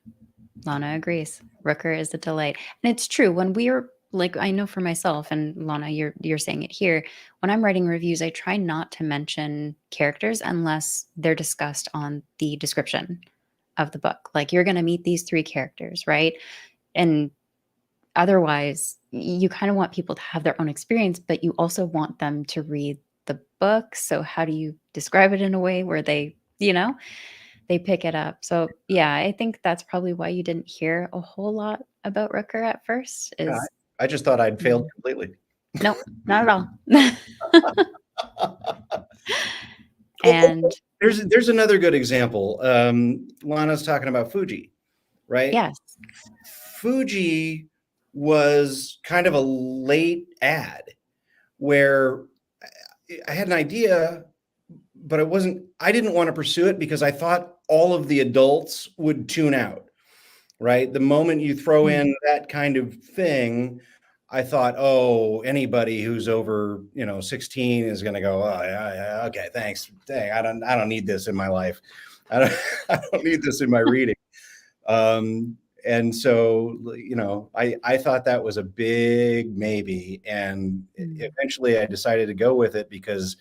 Lana agrees. Rooker is a delight. And it's true. When we're like I know for myself and Lana, you're saying it here. When I'm writing reviews, I try not to mention characters unless they're discussed on the description of the book. Like you're gonna meet these three characters, right? And otherwise, you kind of want people to have their own experience, but you also want them to read the book. So how do you describe it in a way where they pick it up? So yeah, I think that's probably why you didn't hear a whole lot about Rooker at first Yeah, is I just thought I'd failed Mhm. completely. Nope, not at all. Oh, And there's another good example. Lana's talking about Fuji, right? yes. Fuji was kind of a late ad where I had an idea, but I didn't want to pursue it because I thought all of the adults would tune out, right? The moment you throw Mm. in that kind of thing, I thought, oh, anybody who's over, 16 is going to go, oh, yeah, okay, thanks. Dang, I don't need this in my life. I don't, I don't need this in my reading. And so, I thought that was a big maybe. And Mm. eventually I decided to go with it because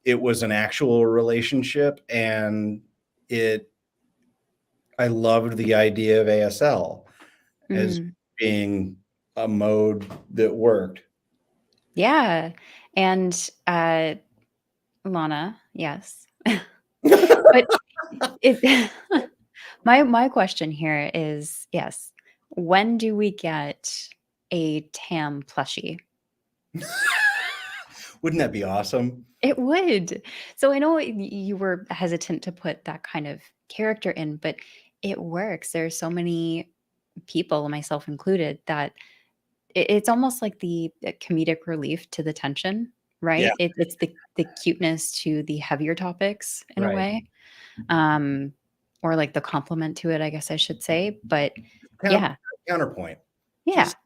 it was an actual relationship and it, I loved the idea of ASL as Mm. being a mode that worked. Yeah. And Lana, yes. But it my question here is, yes, when do we get a Tam plushie? Wouldn't that be awesome? It would. So I know you were hesitant to put that kind of character in, but it works. There's so many people, myself included, that it's almost like the comedic relief to the tension, Yeah, right? It's the cuteness to the heavier topics in a right. way, um, or like the complement to it, I guess I should say. But Count, yeah, counterpoint. yeah, Just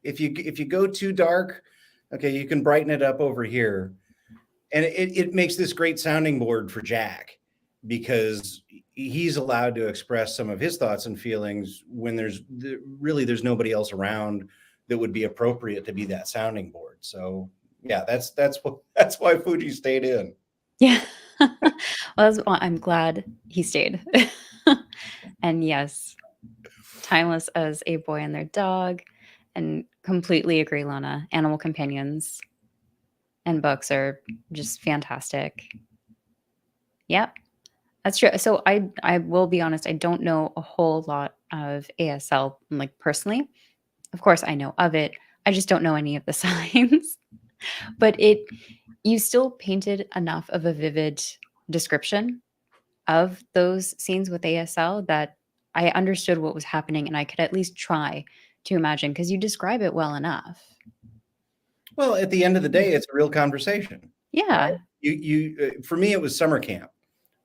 if you go too dark, okay, you can brighten it up over here. And it makes this great sounding board for Jack because he's allowed to express some of his thoughts and feelings when there's nobody else around that would be appropriate to be that sounding board. So yeah, that's why Fuji stayed in. yeah. Well, I'm glad he stayed. And yes, timeless as a boy and their dog, and completely agree, Lana. Animal companions and books are just fantastic. Yep, that's true. So I will be honest, I don't know a whole lot of ASL, like, personally. Of course, I know of it. I just don't know any of the signs. But you still painted enough of a vivid description of those scenes with ASL that I understood what was happening and I could at least try to imagine because you describe it well enough. Well, at the end of the Mm. day, it's a real conversation, right? Yeah. For me, it was summer camp,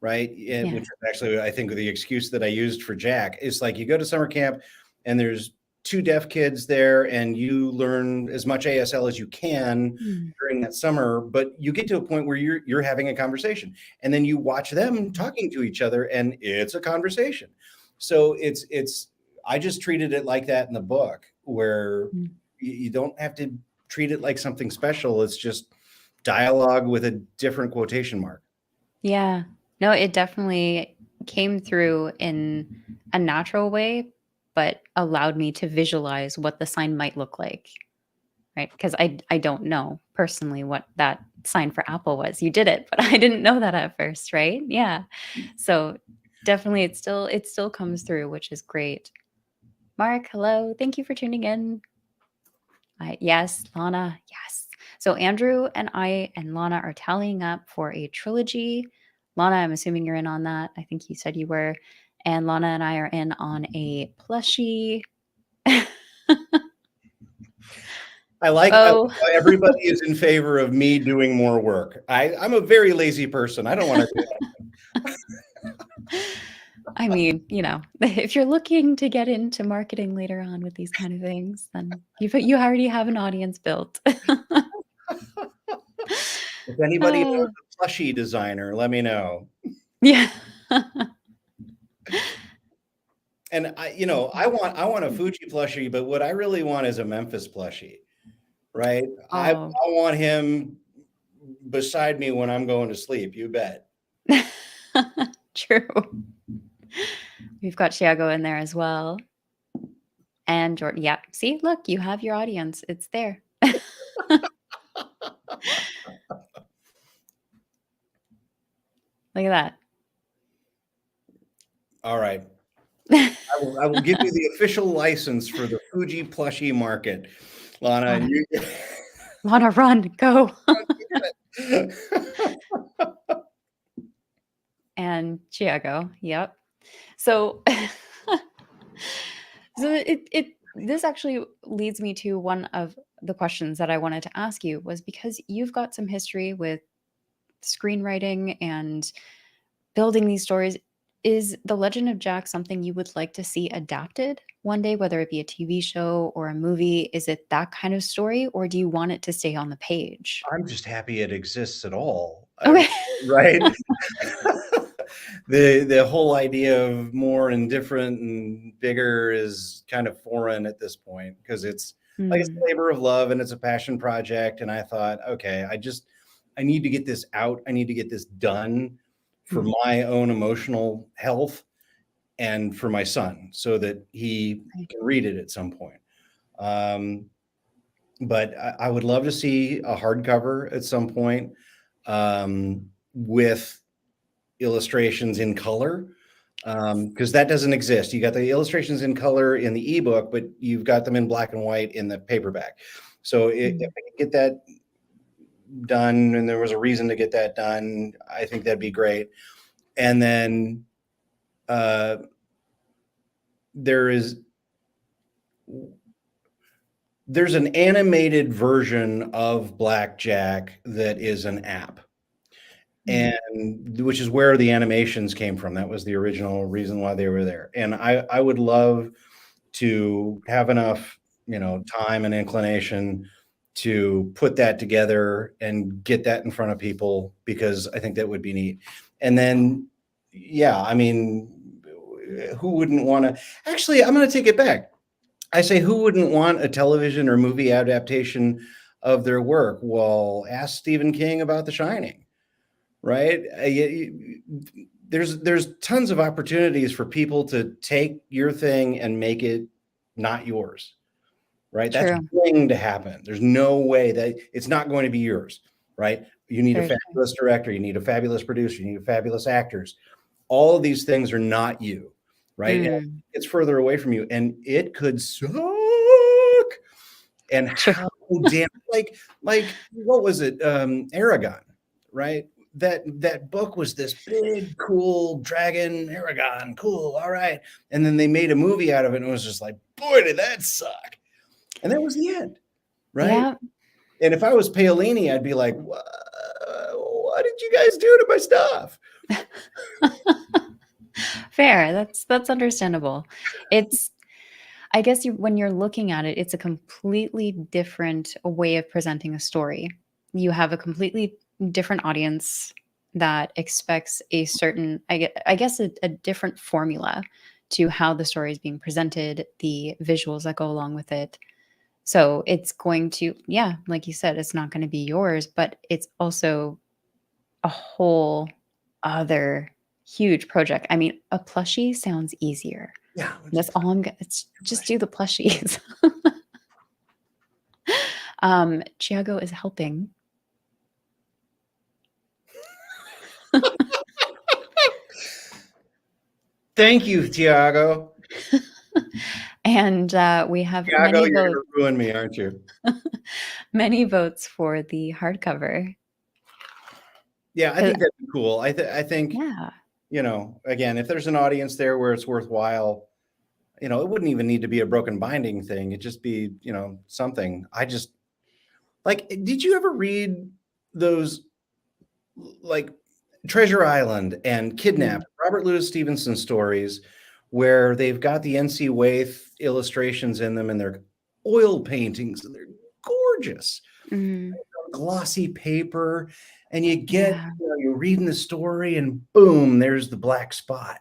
right? Which Yeah. is actually, I think, the excuse that I used for Jack. It's like you go to summer camp and there's two deaf kids there, and you learn as much ASL as you can Mm. during that summer. But you get to a point where you're having a conversation, and then you watch them talking to each other, and it's a conversation. So it's I just treated it like that in the book, where Mm. you don't have to treat it like something special. It's just dialogue with a different quotation mark. Yeah. No, it definitely came through in a natural way, but allowed me to visualize what the sign might look like. Right? Because I don't know personally what that sign for Apple was. You did it, but I didn't know that at first, right? Yeah. So, definitely it still comes through, which is great. Mark, hello. Thank you for tuning in. Yes, Lana, yes. So Andrew and I and Lana are tallying up for a trilogy. Lana, I'm assuming you're in on that. I think you said you were. And Lana and I are in on a plushie. I like Oh, how everybody is in favor of me doing more work. I'm a very lazy person. I don't want to do that. I mean, if you're looking to get into marketing later on with these kind of things, then you already have an audience built. If anybody knows Uh, a plushie designer, let me know. yeah. And I want a Fuji plushie, but what I really want is a Memphis plushie, right? I Oh, want him beside me when I'm going to sleep. You bet. true. We've got Chiago in there as well. And Jordan. Yeah. See, look, you have your audience. It's there. Look at All right. that. I will give you the official license for the Fuji plushie market, Lana. And Lana, you Lana, run, go. And Chiago, yep. So, so this actually leads me to one of the questions that I wanted to ask you was because you've got some history with screenwriting and building these stories. Is The Legend of Jack something you would like to see adapted one day, whether it be a TV show or a movie? Is it that kind of story, or do you want it to stay on the page? I'm just happy it exists at all. Okay. Right? The whole idea of more and different and bigger is kind of foreign at this point because it's like it's Mm, a labor of love and it's a passion project. And I thought, okay, I need to get this out. I need to get this done for mm, my own emotional health and for my son so that he right. can read it at some point. Um, but I would love to see a hardcover at some point with illustrations in color because that doesn't exist. You got the illustrations in color in the ebook, but you've got them in black and white in the paperback. So if Mm, I could get that done, and there was a reason to get that done, I think that'd be great. And then uh, there is there's an animated version of Blackjack that is an app, mm, and which is where the animations came from. That was the original reason why they were there. And I would love to have enough, time and inclination to put that together and get that in front of people because I think that would be neat. And then, yeah, I mean, who wouldn't want to? Actually, I'm going to take it back. I say, who wouldn't want a television or movie adaptation of their work? Well, ask Stephen King about The Shining, right? There's tons of opportunities for people to take your thing and make it not yours, right? That's true. going to happen. There's no way that it's not going to be yours, right? You need a Very true. fabulous director, you need a fabulous producer, you need fabulous actors. All of these things are not you, right? And Mm, it's further away from you, and it could suck. And true. how damn like what was it? Aragon, right? That book was this big, cool dragon, Aragon, cool, all right. And then they made a movie out of it, and it was just like, boy, did that suck. And that was the end, right? Yeah. And if I was Paolini, I'd be like, what did you guys do to my stuff? Fair. That's understandable. It's I guess when you're looking at it, it's a completely different way of presenting a story. You have a completely different audience that expects a certain, I guess, a different formula to how the story is being presented, the visuals that go along with it. So it's going to, yeah, like you said, it's not going to be yours, but it's also a whole other huge project. I mean, a plushie sounds easier. Yeah, That's all I'm gonna it's just do the plushies. Chiago is helping. thank you, Tiago. And, we have Tiago, you're going to ruin me, aren't you? many votes for the hardcover. Yeah, I 'Cau think that'd be cool. I think, yeah, again, if there's an audience there where it's worthwhile, it wouldn't even need to be a broken binding thing. It'd just be, something. I just like, did you ever read those like Treasure Island and mhm, Kidnapped, Robert Louis Stevenson stories where they've got the NC Waith illustrations in them and they're oil paintings and they're gorgeous, mhm, glossy paper, and you get, yeah, you're reading the story and boom, there's the black spot.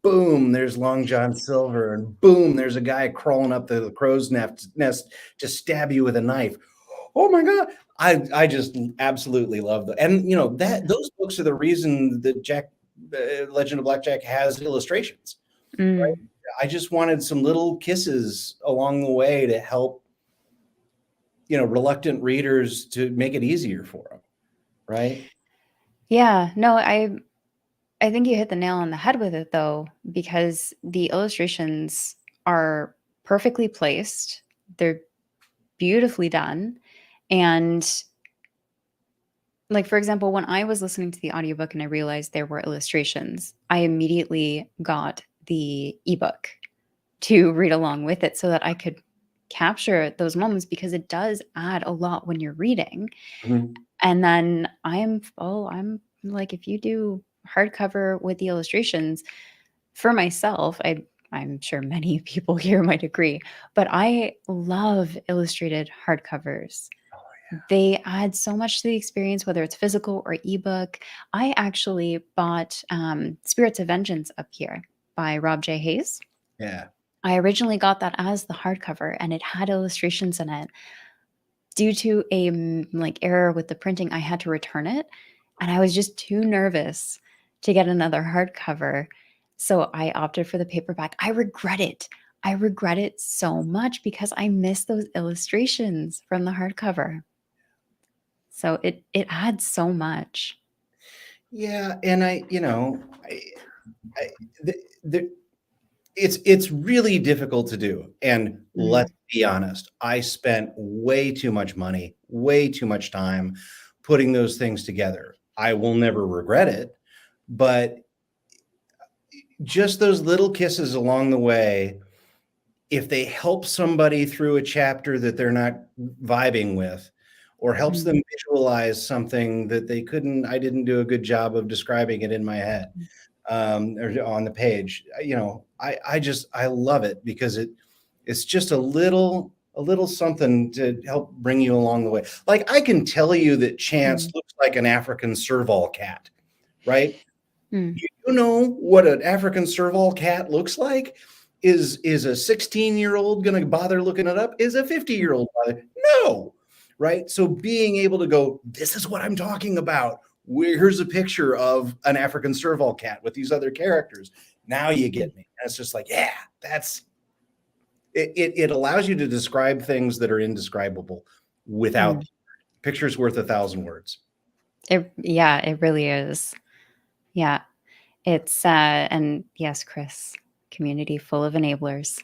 Boom, there's Long John Silver, and boom, there's a guy crawling up the crow's nest to stab you with a knife. Oh my God. I just absolutely love them. And that yeah, those books are the reason that Legend of Blackjack has illustrations. mm. I just wanted some little kisses along the way to help, reluctant readers to make it easier for them. Right. Yeah, no, I think you hit the nail on the head with it though, because the illustrations are perfectly placed. They're beautifully done. And like for example, when I was listening to the audiobook and I realized there were illustrations, I immediately got the ebook to read along with it so that I could capture those moments because it does add a lot when you're reading. Mhm. And then I'm like, if you do hardcover with the illustrations, for myself, I'm sure many people here might agree, but I love illustrated hardcovers. They add so much to the experience, whether it's physical or ebook. I actually bought Spirits of Vengeance up here by Rob J. Hayes. Yeah. I originally got that as the hardcover and it had illustrations in it. Due to a like error with the printing, I had to return it and I was just too nervous to get another hardcover. So I opted for the paperback. I regret it. I regret it so much because I miss those illustrations from the hardcover. So it adds so much. Yeah, and I the it's really difficult to do, and Mm, let's be honest, I spent way too much money, way too much time putting those things together. I will never regret it, but just those little kisses along the way, if they help somebody through a chapter that they're not vibing with, or helps mm, them visualize something that I didn't do a good job of describing it in my head, mm, or on the page. I love it because it's just a little something to help bring you along the way. Like I can tell you that Chance mm, looks like an African serval cat, right? mm, You know what an African serval cat looks like? Is a 16-year-old going to bother looking it up? Is a 50-year-old bother? No, right? So being able to go, this is what I'm talking about. Here's a picture of an African serval cat with these other characters. Now you mm, get me. And it's just like, yeah, that's it. It allows you to describe things that are indescribable without mm. pictures worth 1,000 words. Yeah, it really is. Yeah. It's and yes, Chris, community full of enablers.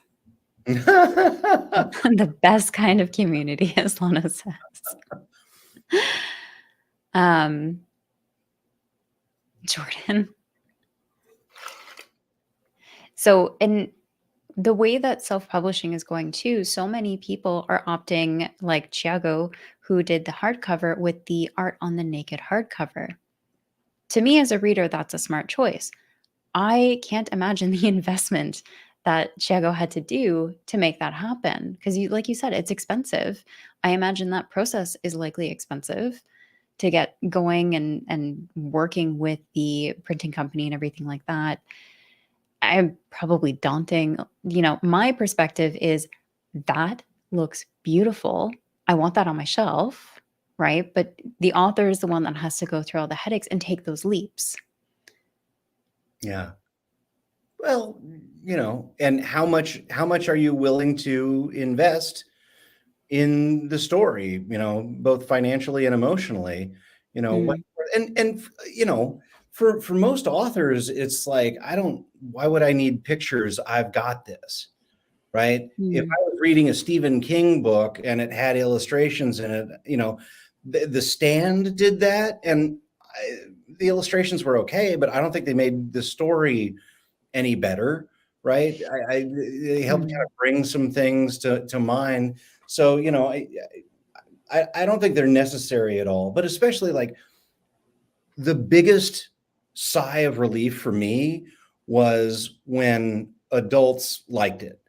The best kind of community, as Lana says. Um, Jordan. So, and the way that self-publishing is going too, so many people are opting, like Chiago, who did the hardcover with the art on the naked hardcover. To me, as a reader, that's a smart choice. I can't imagine the investment that Chiago had to do to make that happen because you like you said, it's expensive. I imagine that process is likely expensive to get going and working with the printing company and everything like that. I'm probably daunting. My perspective is that looks beautiful. I want that on my shelf, right? But the author is the one that has to go through all the headaches and take those leaps. Yeah. Well, and how much are you willing to invest in the story, both financially and emotionally, what Mm, and for most authors, it's like, why would I need pictures? I've got this, right? If mm, I was reading a Stephen King book and it had illustrations in it, the Stand did that, and the illustrations were okay, but I don't think they made the story any better, right? They help kind mm, of bring some things to mind. So, I don't think they're necessary at all, but especially like the biggest sigh of relief for me was when adults liked it,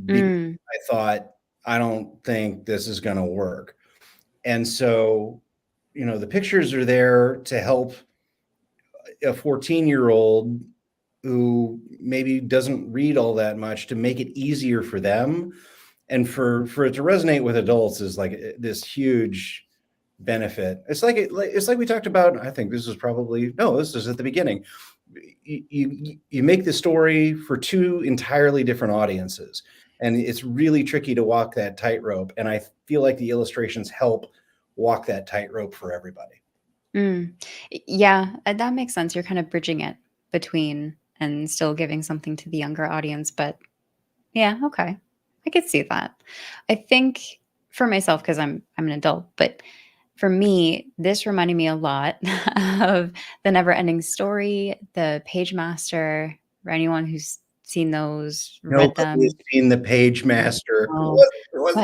because mm, I thought, I don't think this is going to work. And so, the pictures are there to help a 14-year-old who maybe doesn't read all that much, to make it easier for them, and for it to resonate with adults is like this huge benefit. It's like we talked about. I think this was probably no, this is at the beginning. You make the story for two entirely different audiences, and it's really tricky to walk that tightrope. And I feel like the illustrations help walk that tightrope for everybody. Mm. Yeah, that makes sense. You're kind of bridging it between and still giving something to the younger audience, but yeah, okay. I could see that. I think for myself, because I'm an adult, but for me, this reminded me a lot of The Never-Ending Story, The Page Master, for anyone who's seen those, read Nobody has them. seen The Page Master. Oh, but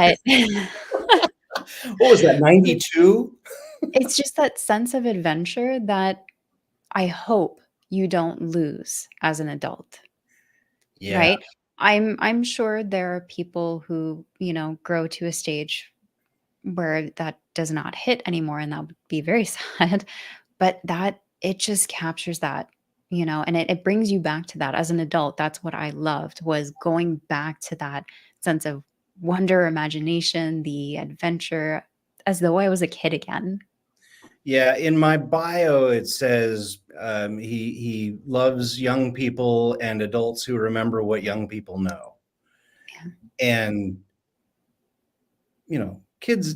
What was that, 92? it's just that sense of adventure that I hope you don't lose as an adult, Yeah, right? I'm sure there are people who, grow to a stage where that does not hit anymore, and that would be very sad, but that it just captures that, and it brings you back to that. As an adult, that's what I loved, was going back to that sense of wonder, imagination, the adventure, as though I was a kid again. yeah. In my bio, it says he loves young people and adults who remember what young people know. Yeah. And kids.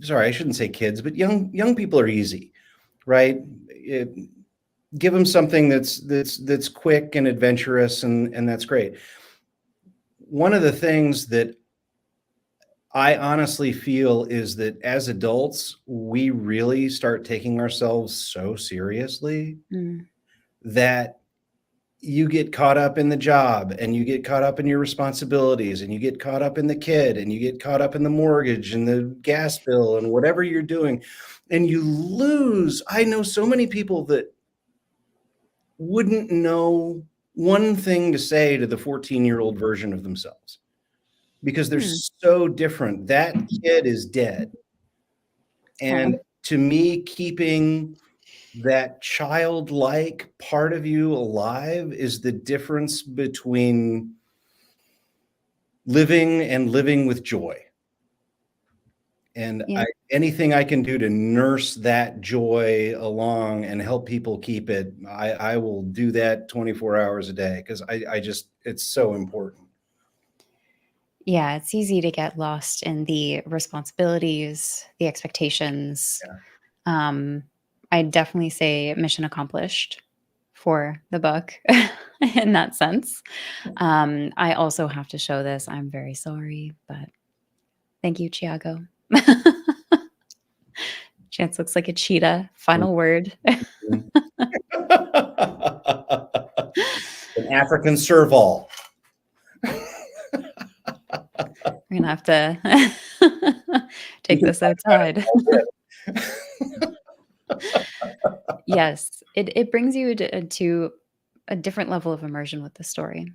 Sorry, I shouldn't say kids, but young people are easy, right? Give them something that's quick and adventurous, and that's great. One of the things that I honestly feel is that as adults, we really start taking ourselves so seriously Mm, that you get caught up in the job, and you get caught up in your responsibilities, and you get caught up in the kid, and you get caught up in the mortgage and the gas bill and whatever you're doing. And you lose. I know so many people that wouldn't know one thing to say to the 14-year-old version of themselves because they're hmm. so different. That kid is dead. And Oh, to me, keeping that childlike part of you alive is the difference between living and living with joy. And yeah. anything I can do to nurse that joy along and help people keep it, I will do that 24 hours a day because I just, it's so important. Yeah, it's easy to get lost in the responsibilities, the expectations. Yeah. Um, I'd definitely say mission accomplished for the book in that sense. I also have to show this. I'm very sorry, but thank you, Chiago. Chance looks like a cheetah. Final word. Mhm. An African serval. We're gonna have to take this outside. Yes, it brings you to a different level of immersion with the story.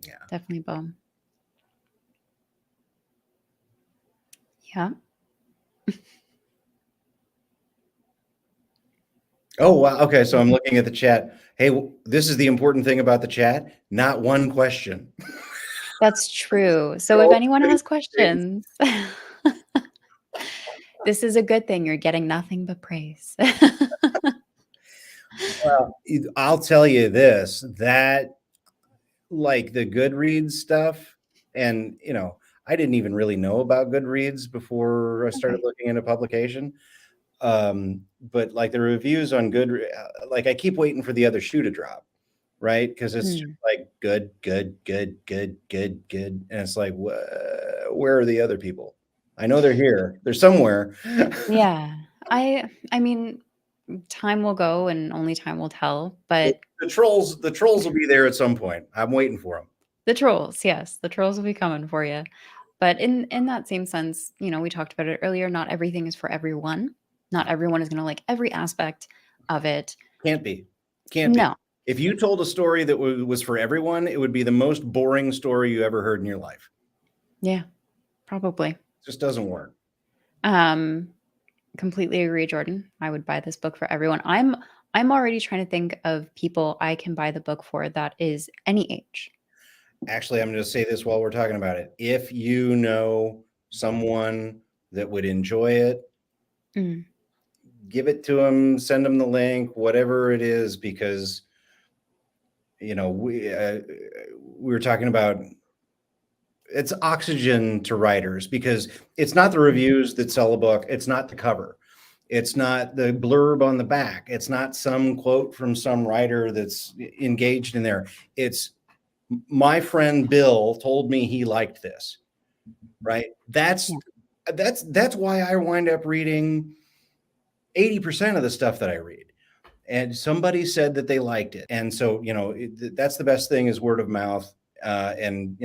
Yeah. Definitely bomb. Yeah. Oh, wow. Okay. So I'm looking at the chat. Hey, this is the important thing about the chat. Not one question. That's true. So They're if all anyone pretty has questions, this is a good thing. You're getting nothing but praise. well, I'll tell you this, that like the Goodreads stuff, and I didn't even really know about Goodreads before I started Okay. looking into publication. But like the reviews on Goodreads, like I keep waiting for the other shoe to drop, right? Because it's just Mm. like good, good, good, good, good, good, and it's like, where are the other people? I know they're here. They're somewhere. Yeah. I mean, time will go and only time will tell, but The trolls will be there at some point. I'm waiting for them. the trolls, yes, the trolls will be coming for you. But in that same sense, we talked about it earlier, not everything is for everyone. Not everyone is going to like every aspect of it. Can't be. Can't be. No. If you told a story that was for everyone, it would be the most boring story you ever heard in your life. Yeah, probably. It just doesn't work. Um Completely agree, Jordan. I would buy this book for everyone. I'm already trying to think of people I can buy the book for that is any age. Actually, I'm going to say this while we're talking about it. If you know someone that would enjoy it, Mm, give it to them, send them the link, whatever it is, because we were talking about it's oxygen to writers because it's not the reviews that sell a book, it's not the cover. It's not the blurb on the back. It's not some quote from some writer that's engaged in there. It's my friend Bill told me he liked this, right? Yeah. That's why I wind up reading 80% of the stuff that I read. And somebody said that they liked it. And so, that's the best thing is word of mouth. And,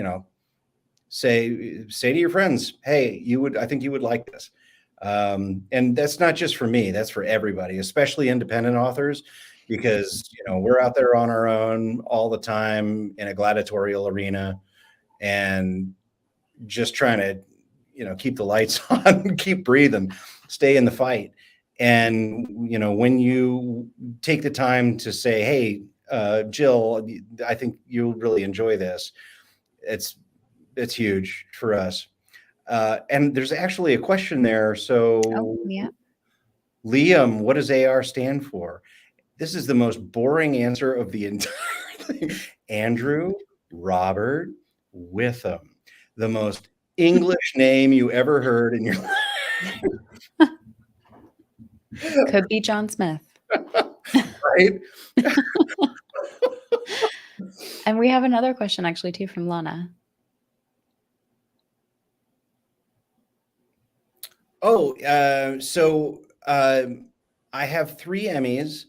say to your friends, hey, I think you would like this. And that's not just for me, that's for everybody, especially independent authors, because, we're out there on our own all the time in a gladiatorial arena and just trying to, keep the lights on, keep breathing, stay in the fight. And, when you take the time to say, hey, Jill, I think you'll really enjoy this. It's huge for us. And there's actually a question there. Oh, So, yeah. Liam, what does AR stand for? This is the most boring answer of the entire thing. Andrew Robert Witham, the most English name you ever heard in your life. Could be John Smith. Right? And we have another question actually too from Lana. I have 3 Emmys,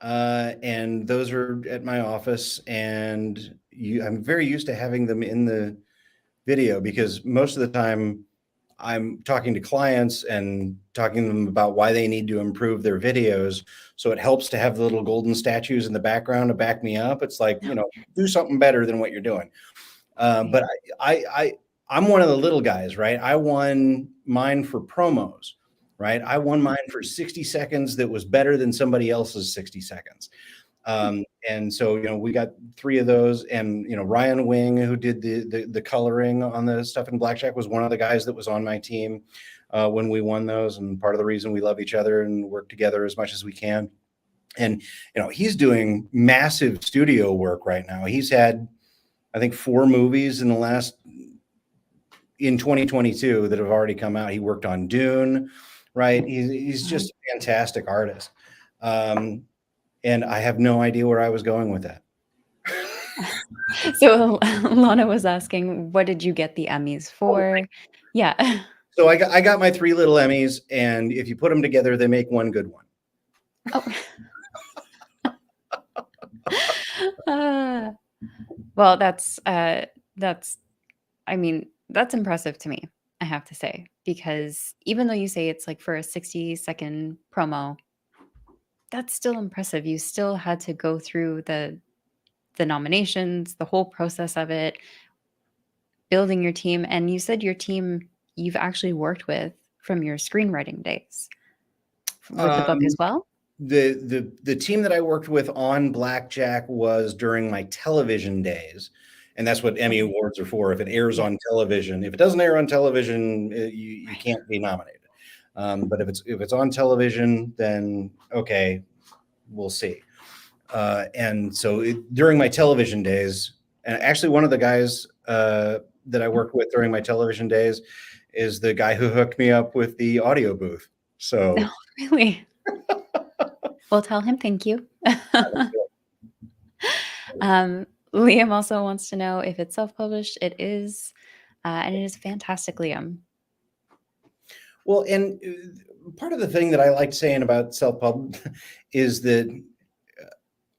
and those are at my office, and I'm very used to having them in the video because most of the time I'm talking to clients and talking to them about why they need to improve their videos. So it helps to have the little golden statues in the background to back me up. It's like, do something better than what you're doing. But I'm one of the little guys, right? I won mine for promos, right? I won mine for 60 seconds that was better than somebody else's 60 seconds. And so, we got 3 of those, and, Ryan Wing, who did the coloring on the stuff in Blackjack, was one of the guys that was on my team when we won those. And part of the reason we love each other and work together as much as we can. And, he's doing massive studio work right now. He's had, I think, 4 movies in 2022 that have already come out. He worked on Dune, right? He's just a fantastic artist. And I have no idea where I was going with that. So Lana was asking, what did you get the Emmys for? Yeah. So I got my 3 little Emmys, and if you put them together, they make one good one. Oh. Well, that's impressive to me, I have to say, because even though you say it's like for a 60-second promo, that's still impressive. You still had to go through the nominations, the whole process of it, building your team. And you said your team you've actually worked with from your screenwriting days with the book as well? The team that I worked with on Blackjack was during my television days, and that's what Emmy Awards are for. If it airs on television, if it doesn't air on television, you can't be nominated. But if it's on television, then okay, we'll see. And so during my television days, and actually one of the guys that I worked with during my television days is the guy who hooked me up with the audio booth. So No, really? Well, tell him thank you. Liam also wants to know if it's self-published. It is, and it is fantastic, Liam. Well, and part of the thing that I like saying about self-pub is that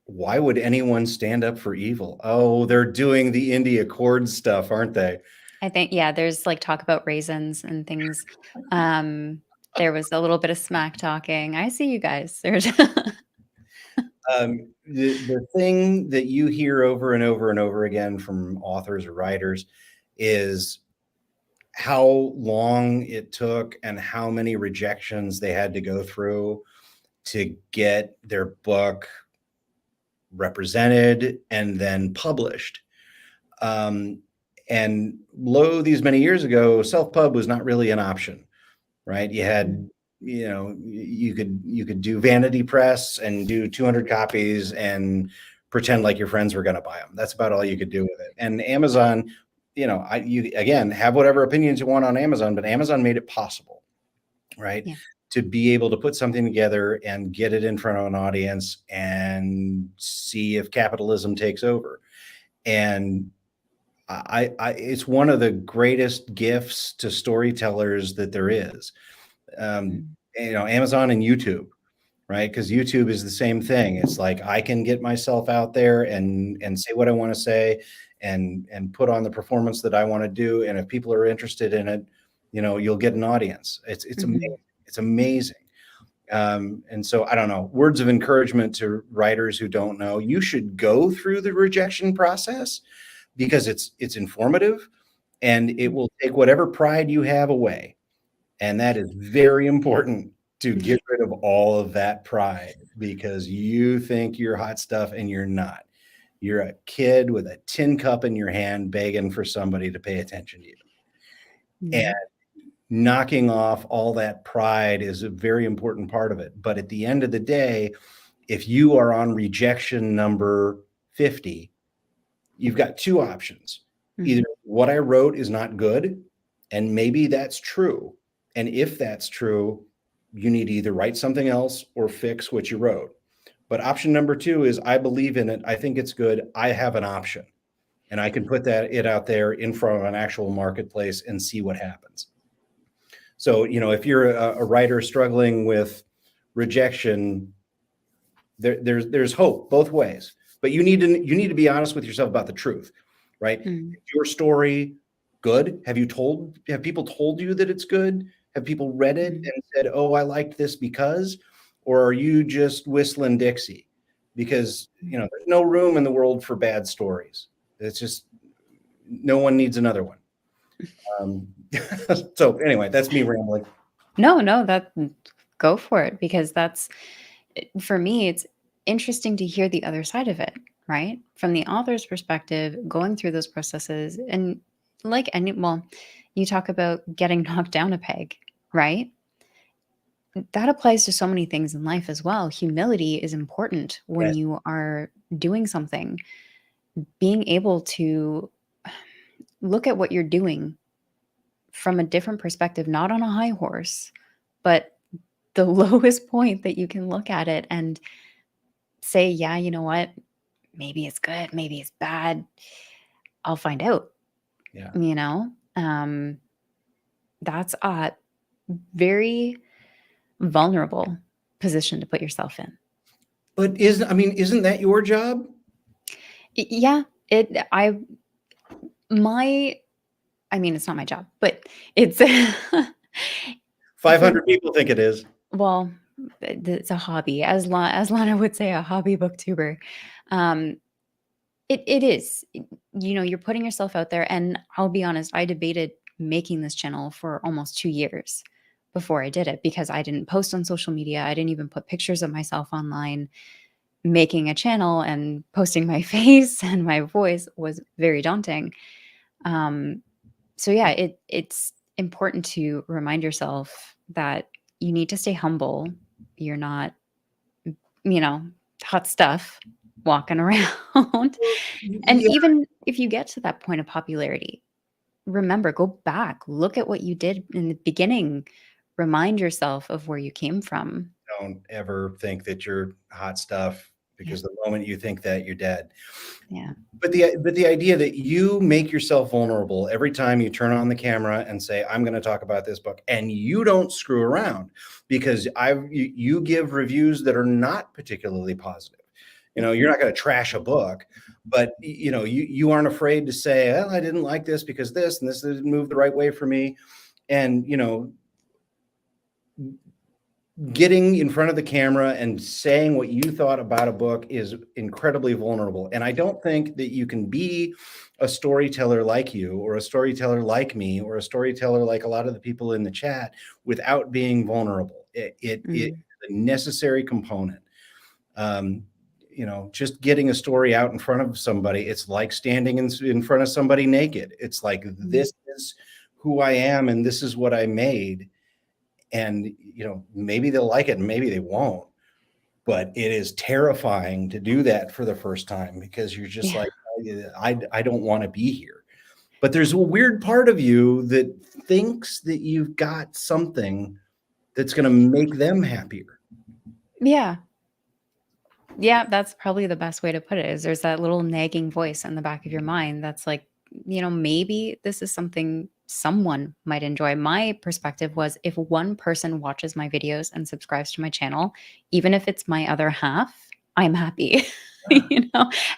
why would anyone stand up for evil? Oh, they're doing the indie accord stuff, aren't they? I think, yeah, there's like talk about raisins and things. There was a little bit of smack talking. I see you guys. There's The thing that you hear over and over and over again from authors or writers is how long it took and how many rejections they had to go through to get their book represented and then published. And lo, these many years ago, self-pub was not really an option, right? You had, you could do vanity press and do 200 copies and pretend like your friends were going to buy them. That's about all you could do with it. And Amazon, you again have whatever opinions you want on Amazon, but Amazon made it possible, right? Yeah. to be able to put something together and get it in front of an audience and see if capitalism takes over. And it's one of the greatest gifts to storytellers that there is. Mm. Amazon and YouTube, right? Because YouTube is the same thing. It's like I can get myself out there and say what I want to say and put on the performance that I want to do. And if people are interested in it, you'll get an audience. It's amazing. Mhm. It's amazing. And so I don't know, words of encouragement to writers who don't know, you should go through the rejection process because it's informative and it will take whatever pride you have away. And that is very important to get rid of all of that pride because you think you're hot stuff and you're not. You're a kid with a tin cup in your hand begging for somebody to pay attention to you. And Yep. knocking off all that pride is a very important part of it. But at the end of the day, if you are on rejection number 50, you've got two options. Either Mhm. what I wrote is not good, and maybe that's true. And if that's true, you need to either write something else or fix what you wrote. But option number two is I believe in it. I think it's good. I have an option. And I can put it out there in front of an actual marketplace and see what happens. So, if you're a writer struggling with rejection, there's hope both ways. But you need to be honest with yourself about the truth, right? Mm. Is your story good? Have people told you that it's good? Have people read it Mm. and said, "Oh, I liked this because," or are you just whistling Dixie? Because there's no room in the world for bad stories. It's just no one needs another one. Um, so anyway, that's me rambling. No, go for it because for me, it's interesting to hear the other side of it, right? From the author's perspective, going through those processes and you talk about getting knocked down a peg, right? That applies to so many things in life as well. Humility is important when Yes, you are doing something. Being able to look at what you're doing from a different perspective, not on a high horse, but the lowest point that you can look at it and say, yeah, you know what? Maybe it's good, maybe it's bad. I'll find out, yeah. you know? That's a very vulnerable position to put yourself in. But isn't that your job? Yeah, my I mean, it's not my job, but it's for 500 people think it is. well, it's a hobby, as Lana would say, a hobby booktuber. Um, it is. You're putting yourself out there, and I'll be honest, I debated making this channel for almost 2 years before I did it because I didn't post on social media. I didn't even put pictures of myself online. Making a channel and posting my face and my voice was very daunting. Um, so yeah, it's important to remind yourself that you need to stay humble. You're not, you know, hot stuff walking around. And Yeah, even if you get to that point of popularity, remember, go back, look at what you did in the beginning, remind yourself of where you came from. don't ever think that you're hot stuff Yeah. because the moment you think that, you're dead. Yeah. But the idea that you make yourself vulnerable every time you turn on the camera and say, "I'm going to talk about this book," and you don't screw around because you give reviews that are not particularly positive. Yeah. You're not going to trash a book, but you aren't afraid to say, "Well, I didn't like this because this and this didn't move the right way for me." And getting in front of the camera and saying what you thought about a book is incredibly vulnerable. And I don't think that you can be a storyteller like you, or a storyteller like me, or a storyteller like a lot of the people in the chat without being vulnerable. It is Mm. a necessary component. Um, just getting a story out in front of somebody, it's like standing in front of somebody naked. It's like, Mm. this is who I am and this is what I made. And maybe they'll like it and maybe they won't, but it is terrifying to do that for the first time because you're just Yeah. like, I don't want to be here. But there's a weird part of you that thinks that you've got something that's going to make them happier. Yeah. Yeah, that's probably the best way to put it is there's that little nagging voice in the back of your mind that's like, maybe this is something someone might enjoy. My perspective was if one person watches my videos and subscribes to my channel, even if it's my other half, I'm happy.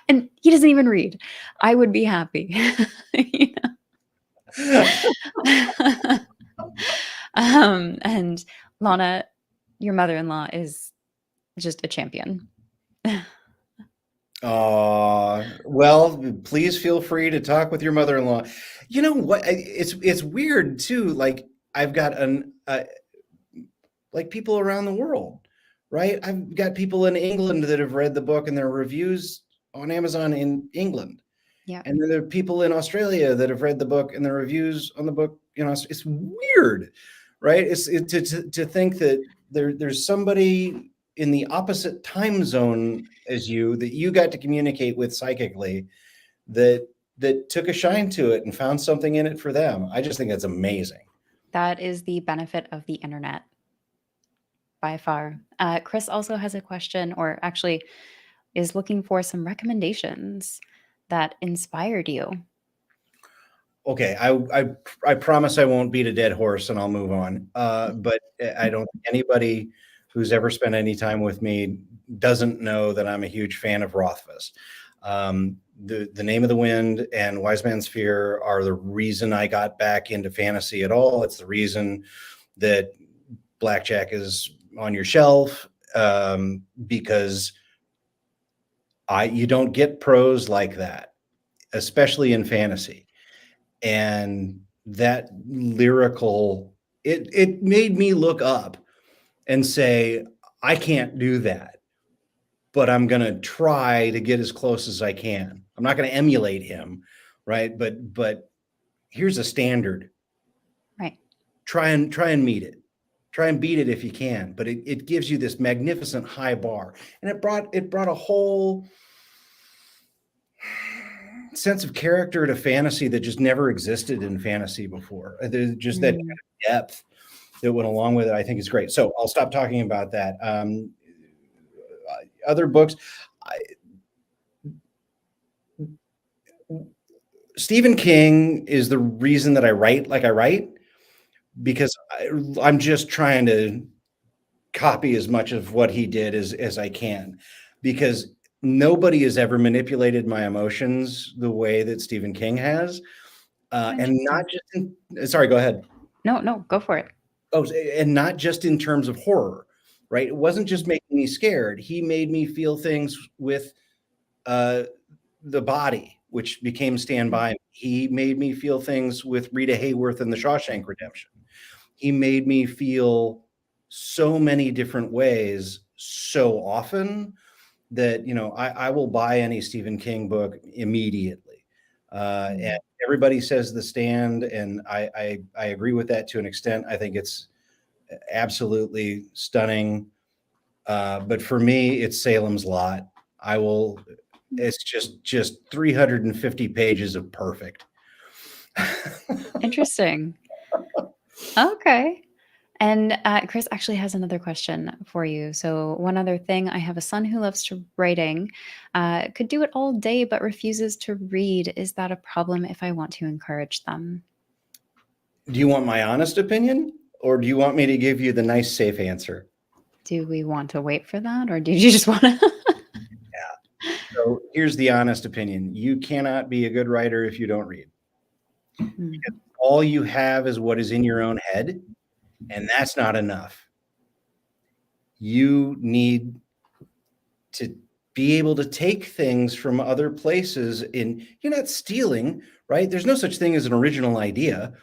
And he doesn't even read. I would be happy. You know? And Lana, your mother-in-law is just a champion. Well, please feel free to talk with your mother-in-law. You know what? It's weird too. Like I've got like people around the world, right? I've got people in England that have read the book and their reviews on Amazon in England. Yeah. And then there are people in Australia that have read the book and their reviews on the book, it's weird, right? To think that there's somebody in the opposite time zone as you that you got to communicate with psychically that took a shine to it and found something in it for them. I just think that's amazing. That is the benefit of the internet by far. Chris also has a question, or actually is looking for some recommendations that inspired you. Okay, I promise I won't beat a dead horse and I'll move on. But I don't think anybody who's ever spent any time with me doesn't know that I'm a huge fan of Rothfuss. The Name of the Wind and Wise Man's Fear are the reason I got back into fantasy at all. It's the reason that Blackjack is on your shelf, because you don't get prose like that, especially in fantasy. And that lyrical, it made me look up and say, I can't do that, but I'm going to try to get as close as I can. I'm not going to emulate him, right? But here's a standard. Right. Try and meet it. Try and beat it if you can. But it gives you this magnificent high bar, and it brought a whole sense of character to fantasy that just never existed in fantasy before. There's just that kind of depth that went along with it. I think is great. So I'll stop talking about that. Other books, Stephen King is the reason that I write like I write, because I'm just trying to copy as much of what he did as I can, because nobody has ever manipulated my emotions the way that Stephen King has. And not just sorry, go ahead. No, go for it. Oh, and not just in terms of horror, right? It wasn't just making me scared. He made me feel things with the body, which became Stand By Me. He made me feel things with Rita Hayworth and The Shawshank Redemption. He made me feel so many different ways so often that, I will buy any Stephen King book immediately. And everybody says The Stand, and I agree with that to an extent. I think it's absolutely stunning. But for me, it's Salem's Lot. It's just 350 pages of perfect. Interesting. Okay. And Chris actually has another question for you. So, one other thing, I have a son who loves to writing, could do it all day, but refuses to read. Is that a problem if I want to encourage them? Do you want my honest opinion, or do you want me to give you the nice, safe answer? Do we want to wait for that, or did you just want to? Yeah. So here's the honest opinion. You cannot be a good writer if you don't read. Because all you have is what is in your own head, and that's not enough. You need to be able to take things from other places. You're not stealing, right? There's no such thing as an original idea.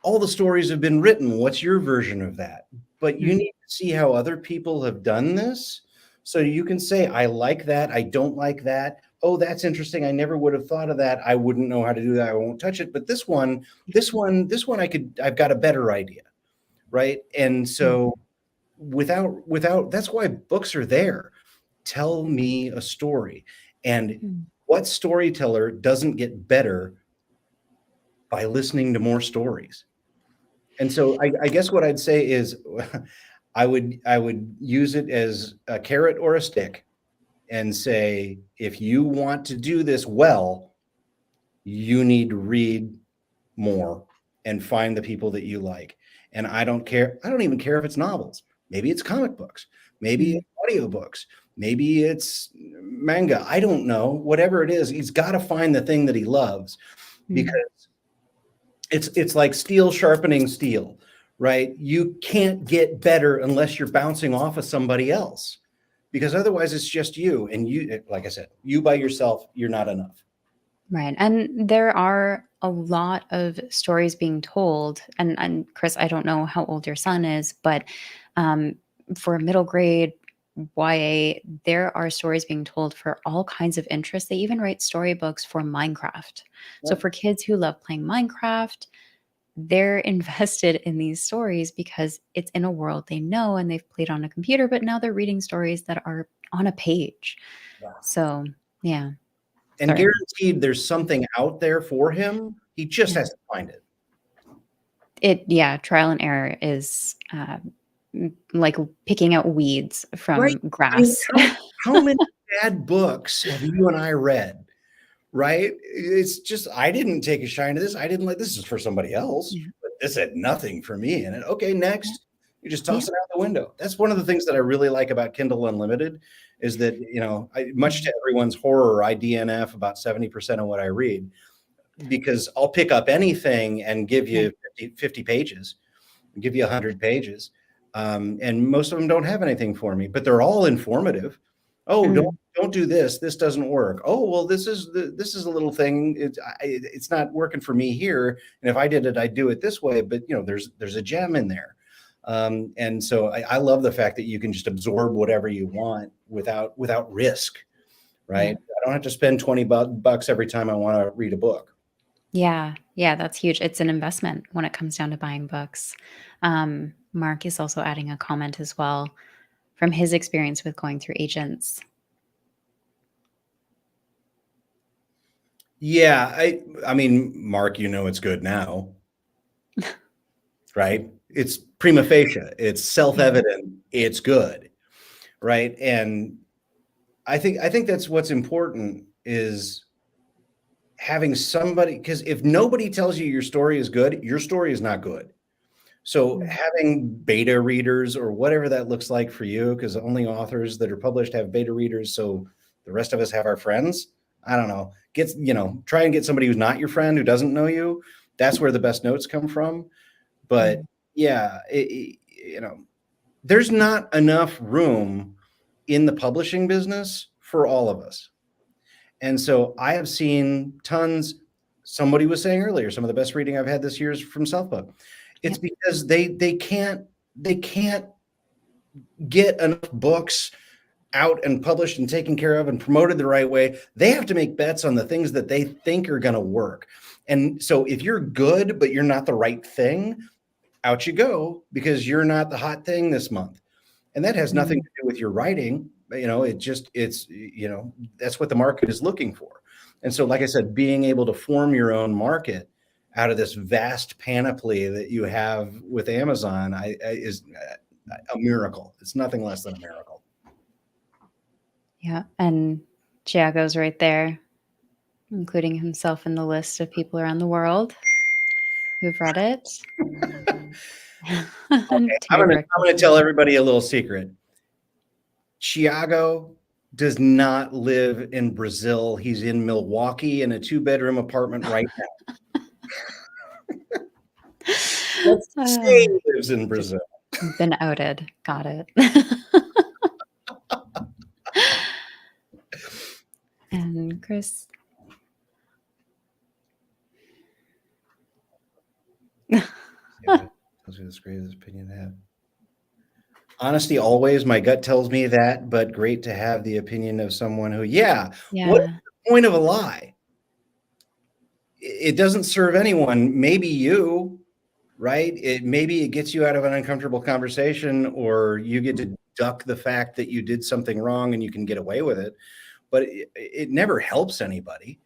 All the stories have been written. What's your version of that? But you need to see how other people have done this, so you can say, I like that, I don't like that. Oh, that's interesting. I never would have thought of that. I wouldn't know how to do that. I won't touch it. But this one, I've got a better idea. Right. And so without, that's why books are there. Tell me a story. And what storyteller doesn't get better by listening to more stories? And so I guess what I'd say is I would use it as a carrot or a stick and say, if you want to do this well, you need to read more and find the people that you like. And I don't care. I don't even care if it's novels. Maybe it's comic books. Maybe Mm, it's audiobooks. Maybe it's manga. I don't know. Whatever it is, he's got to find the thing that he loves, mm. because it's like steel sharpening steel, right? You can't get better unless you're bouncing off of somebody else, because otherwise it's just you, and you, like I said, you by yourself, you're not enough. Right. And there are a lot of stories being told. And Chris, I don't know how old your son is, but um, for middle grade YA, there are stories being told for all kinds of interests. They even write storybooks for Minecraft. So Yep. for kids who love playing Minecraft, they're invested in these stories because it's in a world they know and they've played on a computer, but now they're reading stories that are on a page. Yeah. So, yeah, And sorry. guaranteed there's something out there for him. He just Yeah. has to find it. Yeah, trial and error is, like picking out weeds Right. from I mean, grass. how many bad books have you and I read? Right? It's just, I didn't take a shine to this. I didn't like this. Is for somebody else, Yeah, but this had nothing for me in it. Okay, yeah, next. You just yeah, toss it out the window. That's one of the things that I really like about Kindle Unlimited, is that, much mhm, to everyone's horror, I DNF about 70% of what I read, because I'll pick up anything and give yeah, you 50 pages, give you 100 pages. And most of them don't have anything for me, but they're all informative. Oh, don't mm, don't do this. This doesn't work. Oh, well, this is a little thing. It's not working for me here. And if I did it, I'd do it this way. But there's a gem in there. And so I love the fact that you can just absorb whatever you want without risk, yeah, right? I don't have to spend 20 bucks every time I want to read a book. yeah, yeah, that's huge. It's an investment when it comes down to buying books. Mark is also adding a comment as well from his experience with going through agents. Yeah, I mean, Mark, it's good now, right? It's prima facie, it's Yeah, self-evident, it's good, right? And I think that's what's important, is having somebody, because if nobody tells you your story is good, your story is not good. So mm, having beta readers, or whatever that looks like for you, because only authors that are published have beta readers, so the rest of us have our friends. I don't know. Try and get somebody who's not your friend, who doesn't know you. That's where the best notes come from. But mm, yeah, there's not enough room in the publishing business for all of us. And so I have seen tons. Somebody was saying earlier, some of the best reading I've had this year is from self-pub. yeah, It's because they can't get enough books out and published and taken care of and promoted the right way. They have to make bets on the things that they think are going to work. And so if you're good but you're not the right thing, out you go, because you're not the hot thing this month. And that has nothing mm, to do with your writing. That's what the market is looking for. And so, like I said, being able to form your own market out of this vast panoply that you have with Amazon, is a miracle. It's nothing less than a miracle. yeah, and Tiago's right there, including himself in the list of people around the world who've read it. I'm Teared gonna Rick. I'm gonna tell everybody a little secret. Chiago does not live in Brazil. He's in Milwaukee in a 2-bedroom apartment right now. Let's say Ah, he lives in Brazil. been outed. Got it. And Chris. Tells me the greatest opinion to have. Honesty always. My gut tells me that, but great to have the opinion of someone who, yeah. What is Yeah. the point of a lie? It doesn't serve anyone. Maybe you, right? Maybe it gets you out of an uncomfortable conversation, or you get to duck the fact that you did something wrong and you can get away with it. But it never helps anybody.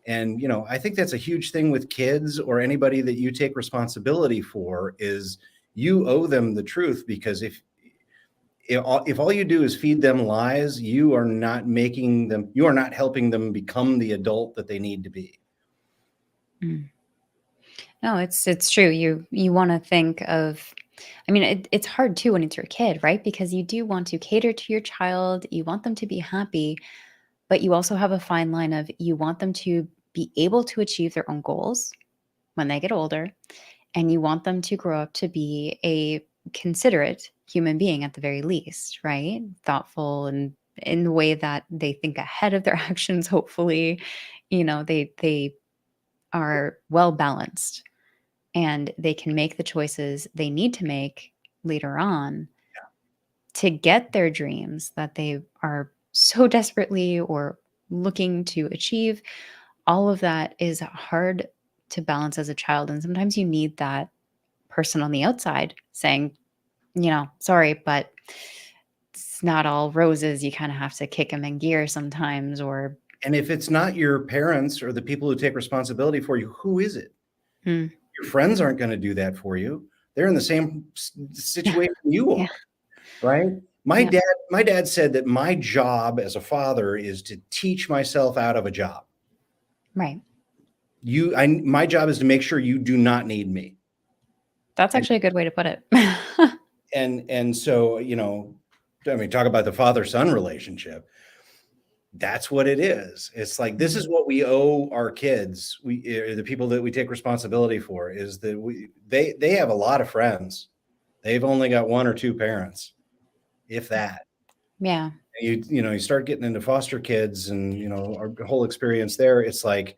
And, I think that's a huge thing with kids or anybody that you take responsibility for is you owe them the truth, because if all you do is feed them lies, you are not helping them become the adult that they need to be. Mm. No, it's true. You want to think of, I mean, it's hard too when it's your kid, right? Because you do want to cater to your child, you want them to be happy, but you also have a fine line of you want them to be able to achieve their own goals when they get older, and you want them to grow up to be a considerate human being at the very least, right? Thoughtful and in the way that they think ahead of their actions, hopefully. They are well balanced and they can make the choices they need to make later on to get their dreams that they are so desperately or looking to achieve. All of that is hard to balance as a child. And sometimes you need that person on the outside saying, sorry, but it's not all roses. You kind of have to kick them in gear sometimes, or, And if it's not your parents or the people who take responsibility for you, who is it? hmm, Your friends aren't going to do that for you. They're in the same situation you yeah, are, right? My yeah, dad, my dad said that my job as a father is to teach myself out of a job. right. My job is to make sure you do not need me. That's And actually a good way to put it. and so, I mean, talk about the father-son relationship. That's what it is. It's like this Mhm. is what we owe our kids. The people that we take responsibility for is that they have a lot of friends. They've only got one or two parents, if that. Yeah. You start getting into foster kids and our whole experience there. It's like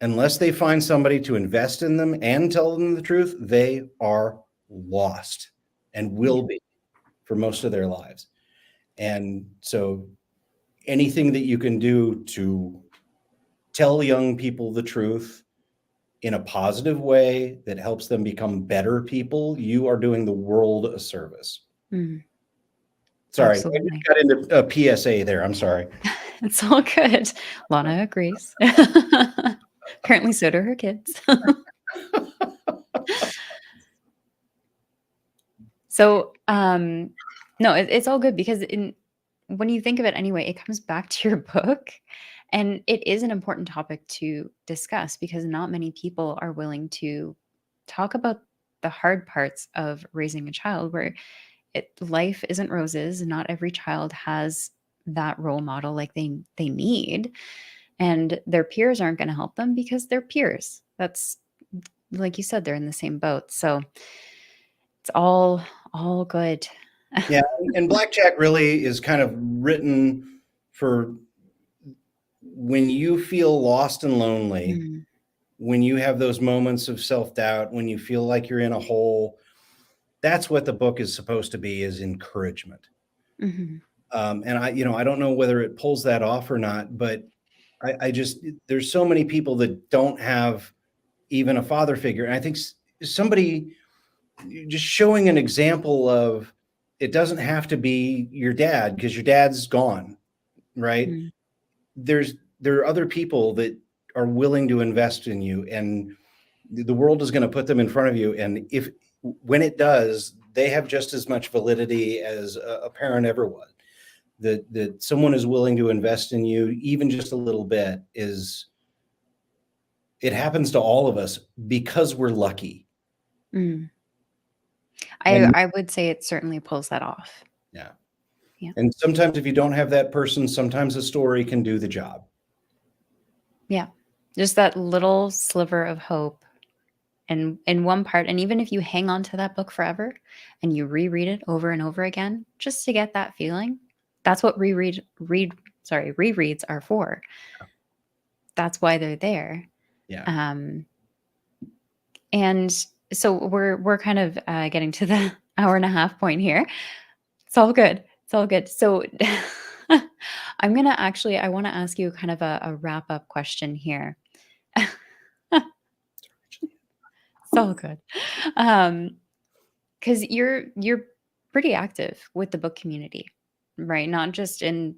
unless they find somebody to invest in them and tell them the truth, they are lost and Yeah. will be for most of their lives. And so anything that you can do to tell young people the truth in a positive way that helps them become better people, you are doing the world a service. Mhm. Sorry, I just Absolutely. got into a PSA there. I'm sorry. It's all good. Lana agrees. Apparently, so do her kids. So, no, it's all good because when you think of it anyway, it comes back to your book, and it is an important topic to discuss because not many people are willing to talk about the hard parts of raising a child where life isn't roses. Not every child has that role model like they need, and their peers aren't going to help them because they're peers. That's like you said, they're in the same boat. So it's all good. Yeah, and Blackjack really is kind of written for when you feel lost and lonely, Mm, when you have those moments of self-doubt, when you feel like you're in a hole. That's what the book is supposed to be, is encouragement. mhm, And I don't know whether it pulls that off or not, but I just there's so many people that don't have even a father figure, and I think somebody just showing an example of it doesn't have to be your dad because your dad's gone, right? mm, There's there are other people that are willing to invest in you, and the world is going to put them in front of you, and if when it does, they have just as much validity as a parent ever would. That someone is willing to invest in you even just a little bit is it happens to all of us because we're lucky. mm. And I would say it certainly pulls that off. yeah, Yeah. and sometimes if you don't have that person, sometimes a story can do the job. Yeah. Just that little sliver of hope in one part, and even if you hang on to that book forever and you reread it over and over again just to get that feeling, that's what rereads are for. That's why they're there. Yeah. Um, and so we're kind of getting to the hour and a half point here. It's all good. It's all good. So I want to ask you kind of a wrap up question here. It's all good. Because you're pretty active with the book community, right? Not just in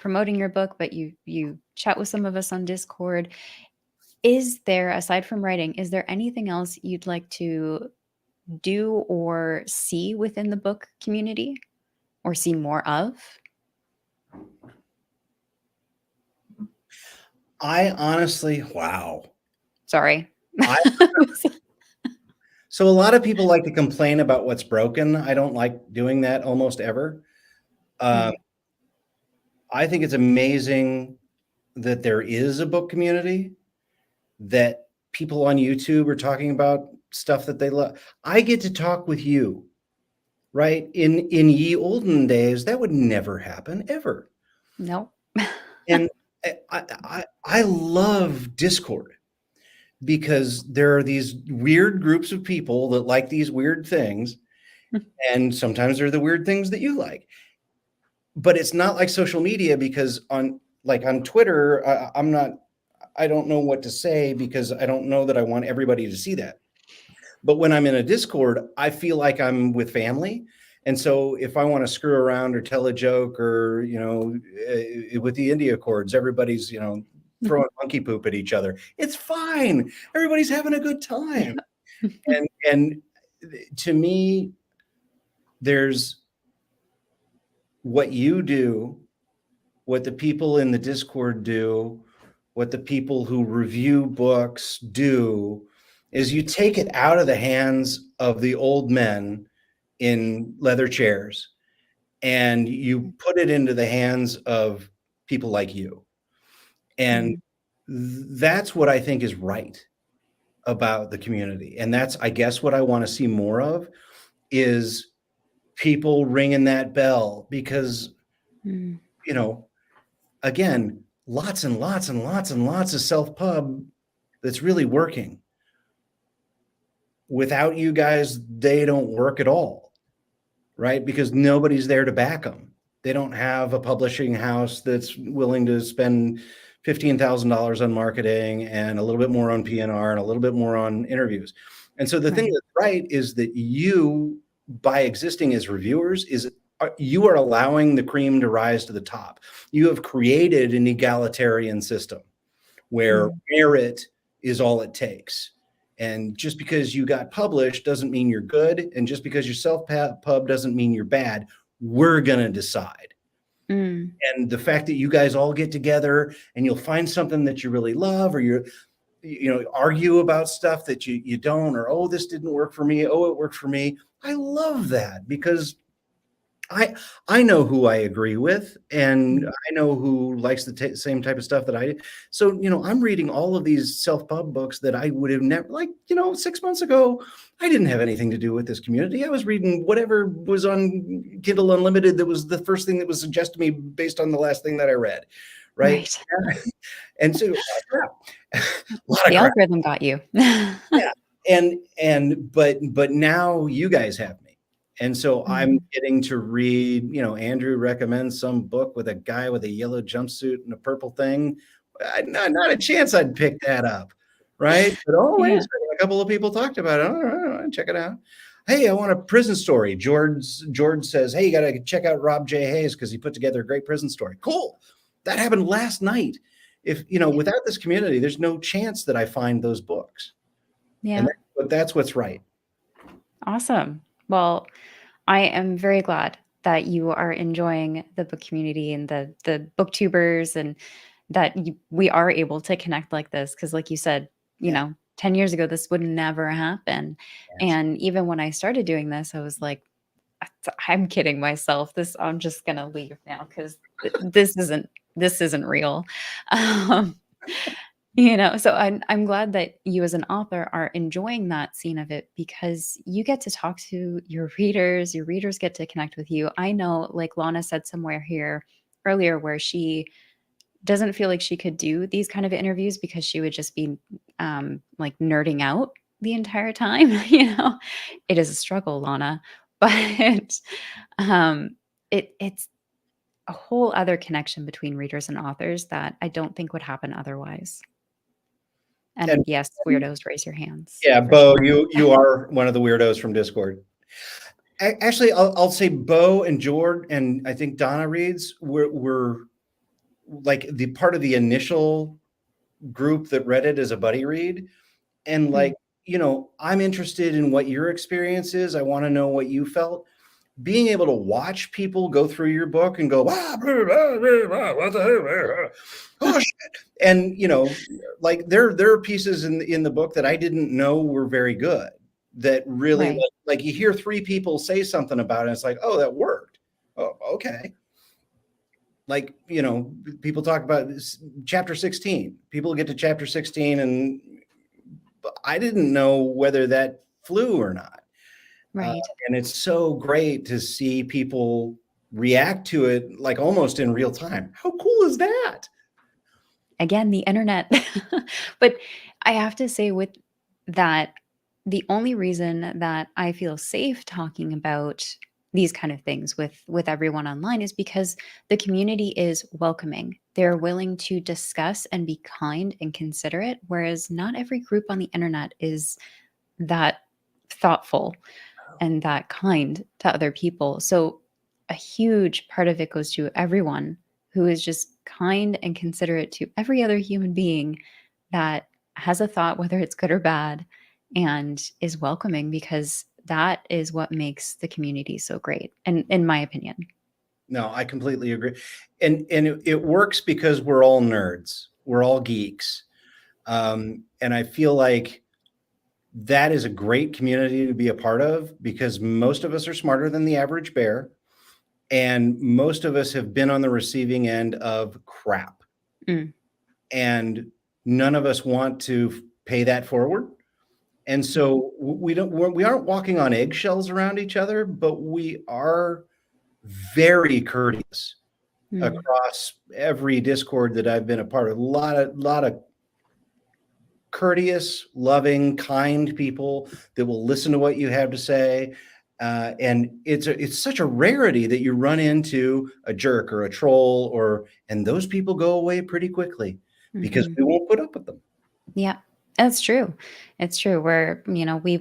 promoting your book, but you chat with some of us on Discord. Is there, aside from writing, is there anything else you'd like to do or see within the book community or see more of? I honestly, wow. Sorry. I So a lot of people like to complain about what's broken. I don't like doing that almost ever. Um, Mm, I think it's amazing that there is a book community, that people on YouTube are talking about stuff that they love. I get to talk with you, right? In ye olden days, that would never happen ever. no. And I love Discord because there are these weird groups of people that like these weird things, and sometimes they're the weird things that you like. But it's not like social media, because on Twitter, I don't know what to say because I don't know that I want everybody to see that. But when I'm in a Discord, I feel like I'm with family. And so if I want to screw around or tell a joke, or, with the India chords, everybody's, throwing monkey poop at each other. It's fine. Everybody's having a good time. And to me, there's what you do, what the people in the Discord do, what the people who review books do, is you take it out of the hands of the old men in leather chairs and you put it into the hands of people like you. And Mm, that's what I think is right about the community. And that's, I guess, what I want to see more of, is people ringing that bell, because, mm, you know, again, lots and lots and lots and lots of self-pub that's really working. Without you guys, they don't work at all, right? Because nobody's there to back them. They don't have a publishing house that's willing to spend $15,000 on marketing and a little bit more on P&R and a little bit more on interviews. And so the thing right. that's right is that you, by existing as reviewers, you are allowing the cream to rise to the top. You have created an egalitarian system where Mm, merit is all it takes. And just because you got published doesn't mean you're good. And just because you're self-pub doesn't mean you're bad. We're going to decide. mm, And the fact that you guys all get together and you'll find something that you really love, or argue about stuff that you don't, or, oh, this didn't work for me. Oh, it worked for me. I love that, because I know who I agree with, and mm, I know who likes the same type of stuff that I do. So, I'm reading all of these self-pub books that I would have never, like, 6 months ago, I didn't have anything to do with this community. I was reading whatever was on Kindle Unlimited that was the first thing that was suggested to me based on the last thing that I read, right? right. And so, crap. A lot of The crap. algorithm got you. Yeah. But now you guys have me. And so I'm Mhm. getting to read, Andrew recommends some book with a guy with a yellow jumpsuit and a purple thing. Not a chance I'd pick that up. Right. But, oh, wait a Yeah. second, a couple of people talked about it. All right, check it out. Hey, I want a prison story. George says, hey, you got to check out Rob J. Hayes because he put together a great prison story. Cool. That happened last night. Yeah. Without this community, there's no chance that I find those books. And Yeah. that's what's right. Awesome. Well, I am very glad that you are enjoying the book community and the booktubers, and that we are able to connect like this, because like you said, Yeah. 10 years ago this would never happen. And even when I started doing this, I was like, I'm kidding myself. I'm just gonna leave now because this isn't real. Um, so I'm glad that you as an author are enjoying that scene of it, because you get to talk to your readers get to connect with you. I know, like Lana said somewhere here earlier, where she doesn't feel like she could do these kind of interviews because she would just be like nerding out the entire time. It is a struggle, Lana, but it's a whole other connection between readers and authors that I don't think would happen otherwise. And And yes, weirdos, raise your hands yeah, for Bo, sure. you are one of the weirdos from Discord. Actually, I'll say Bo and Jord, and I think Donna reads. We're like the part of the initial group that read it as a buddy read. And Mm, like, I'm interested in what your experience is. I want to know what you felt. Being able to watch people go through your book and go, ah, blah, blah, blah, blah, what the hell? Oh shit. And like there are pieces in the book that I didn't know were very good. That really right. like you hear three people say something about it, and it's like, oh, that worked. Oh, okay. Like, people talk about chapter 16. People get to chapter 16 and I didn't know whether that flew or not. Uh, Right. and it's so great to see people react to it like almost in real time. How cool is that? Again, the internet. But I have to say with that, the only reason that I feel safe talking about these kind of things with everyone online is because the community is welcoming. They're willing to discuss and be kind and considerate, whereas not every group on the internet is that thoughtful and that kind to other people. So a huge part of it goes to everyone who is just kind and considerate to every other human being that has a thought, whether it's good or bad, and is welcoming because that is what makes the community so great. And in my opinion. No, I completely agree. And it works because we're all nerds. We're all geeks. And I feel like that is a great community to be a part of because most of us are smarter than the average bear. And most of us have been on the receiving end of crap. Mm, And none of us want to pay that forward. And so we aren't walking on eggshells around each other, but we are very courteous mm, across every Discord that I've been a part of. A lot of courteous, loving, kind people that will listen to what you have to say. And it's such a rarity that you run into a jerk or a troll, and those people go away pretty quickly because mhm. we won't put up with them. Yeah, that's true. It's true. We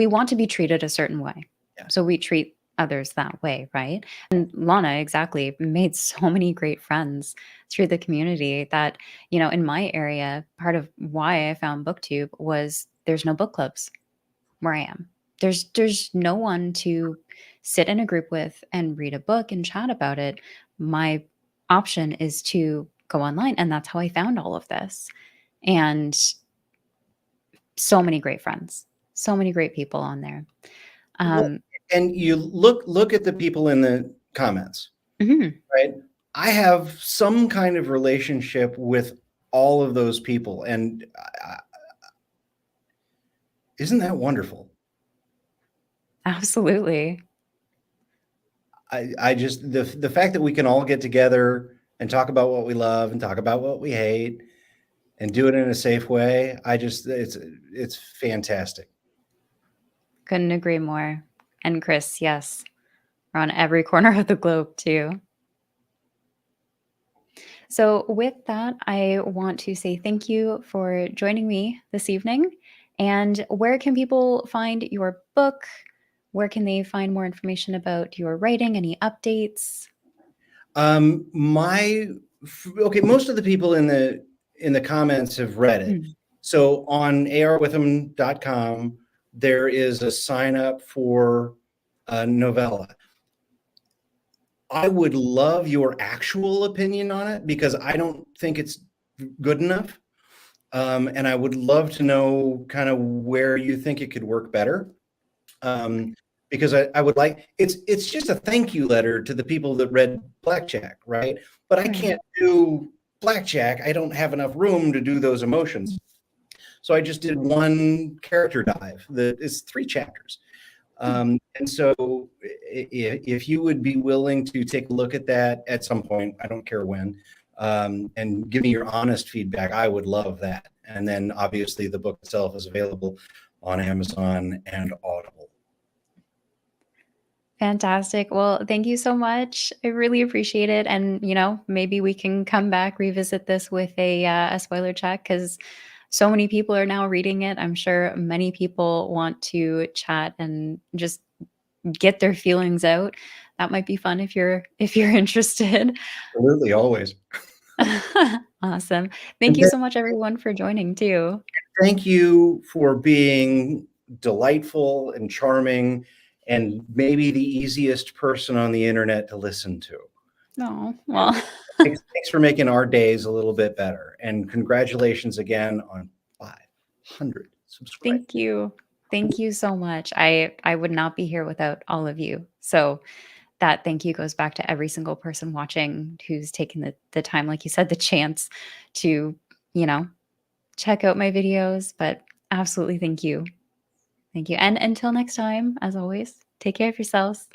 want to be treated a certain way. Yeah. So we treat others that way, right? And Lana exactly made so many great friends through the community that, in my area, part of why I found BookTube was there's no book clubs where I am. There's no one to sit in a group with and read a book and chat about it. My option is to go online, and that's how I found all of this. And so many great friends, so many great people on there. Well, Um, and you look at the people in the comments, mhm, right? I have some kind of relationship with all of those people, and isn't that wonderful? absolutely. I just the fact that we can all get together and talk about what we love and talk about what we hate and do it in a safe way. It's fantastic. Couldn't agree more. And Chris, yes, we're on every corner of the globe too. So, with that, I want to say thank you for joining me this evening. And where can people find your book? Where can they find more information about your writing? Any updates? My okay, most of the people in the comments have read it. Mm, So on arwitham.com, there is a sign up for a novella. I would love your actual opinion on it because I don't think it's good enough. And I would love to know kind of where you think it could work better. Um, because I would like it's just a thank you letter to the people that read Blackjack, right? But I right. can't do Blackjack. I don't have enough room to do those emotions. So I just did one character dive that is 3 chapters. Hmm. And so if you would be willing to take a look at that at some point, I don't care when, and give me your honest feedback, I would love that. And then obviously the book itself is available on Amazon and Audible. Fantastic. Well, thank you so much. I really appreciate it. And, maybe we can come back, revisit this with a spoiler check because so many people are now reading it. I'm sure many people want to chat and just get their feelings out. that might be fun if you're interested. Absolutely, always. Awesome. Thank And you so much, everyone, for joining too. thank you for being delightful and charming and maybe the easiest person on the internet to listen to. Oh, And well, thanks for making our days a little bit better. And congratulations again on 500 subscribers. thank you. Thank you so much. I would not be here without all of you. So that thank you goes back to every single person watching who's taken the time, like you said, the chance to, you know, check out my videos. But absolutely thank you. Thank you. And until next time, as always, take care of yourselves.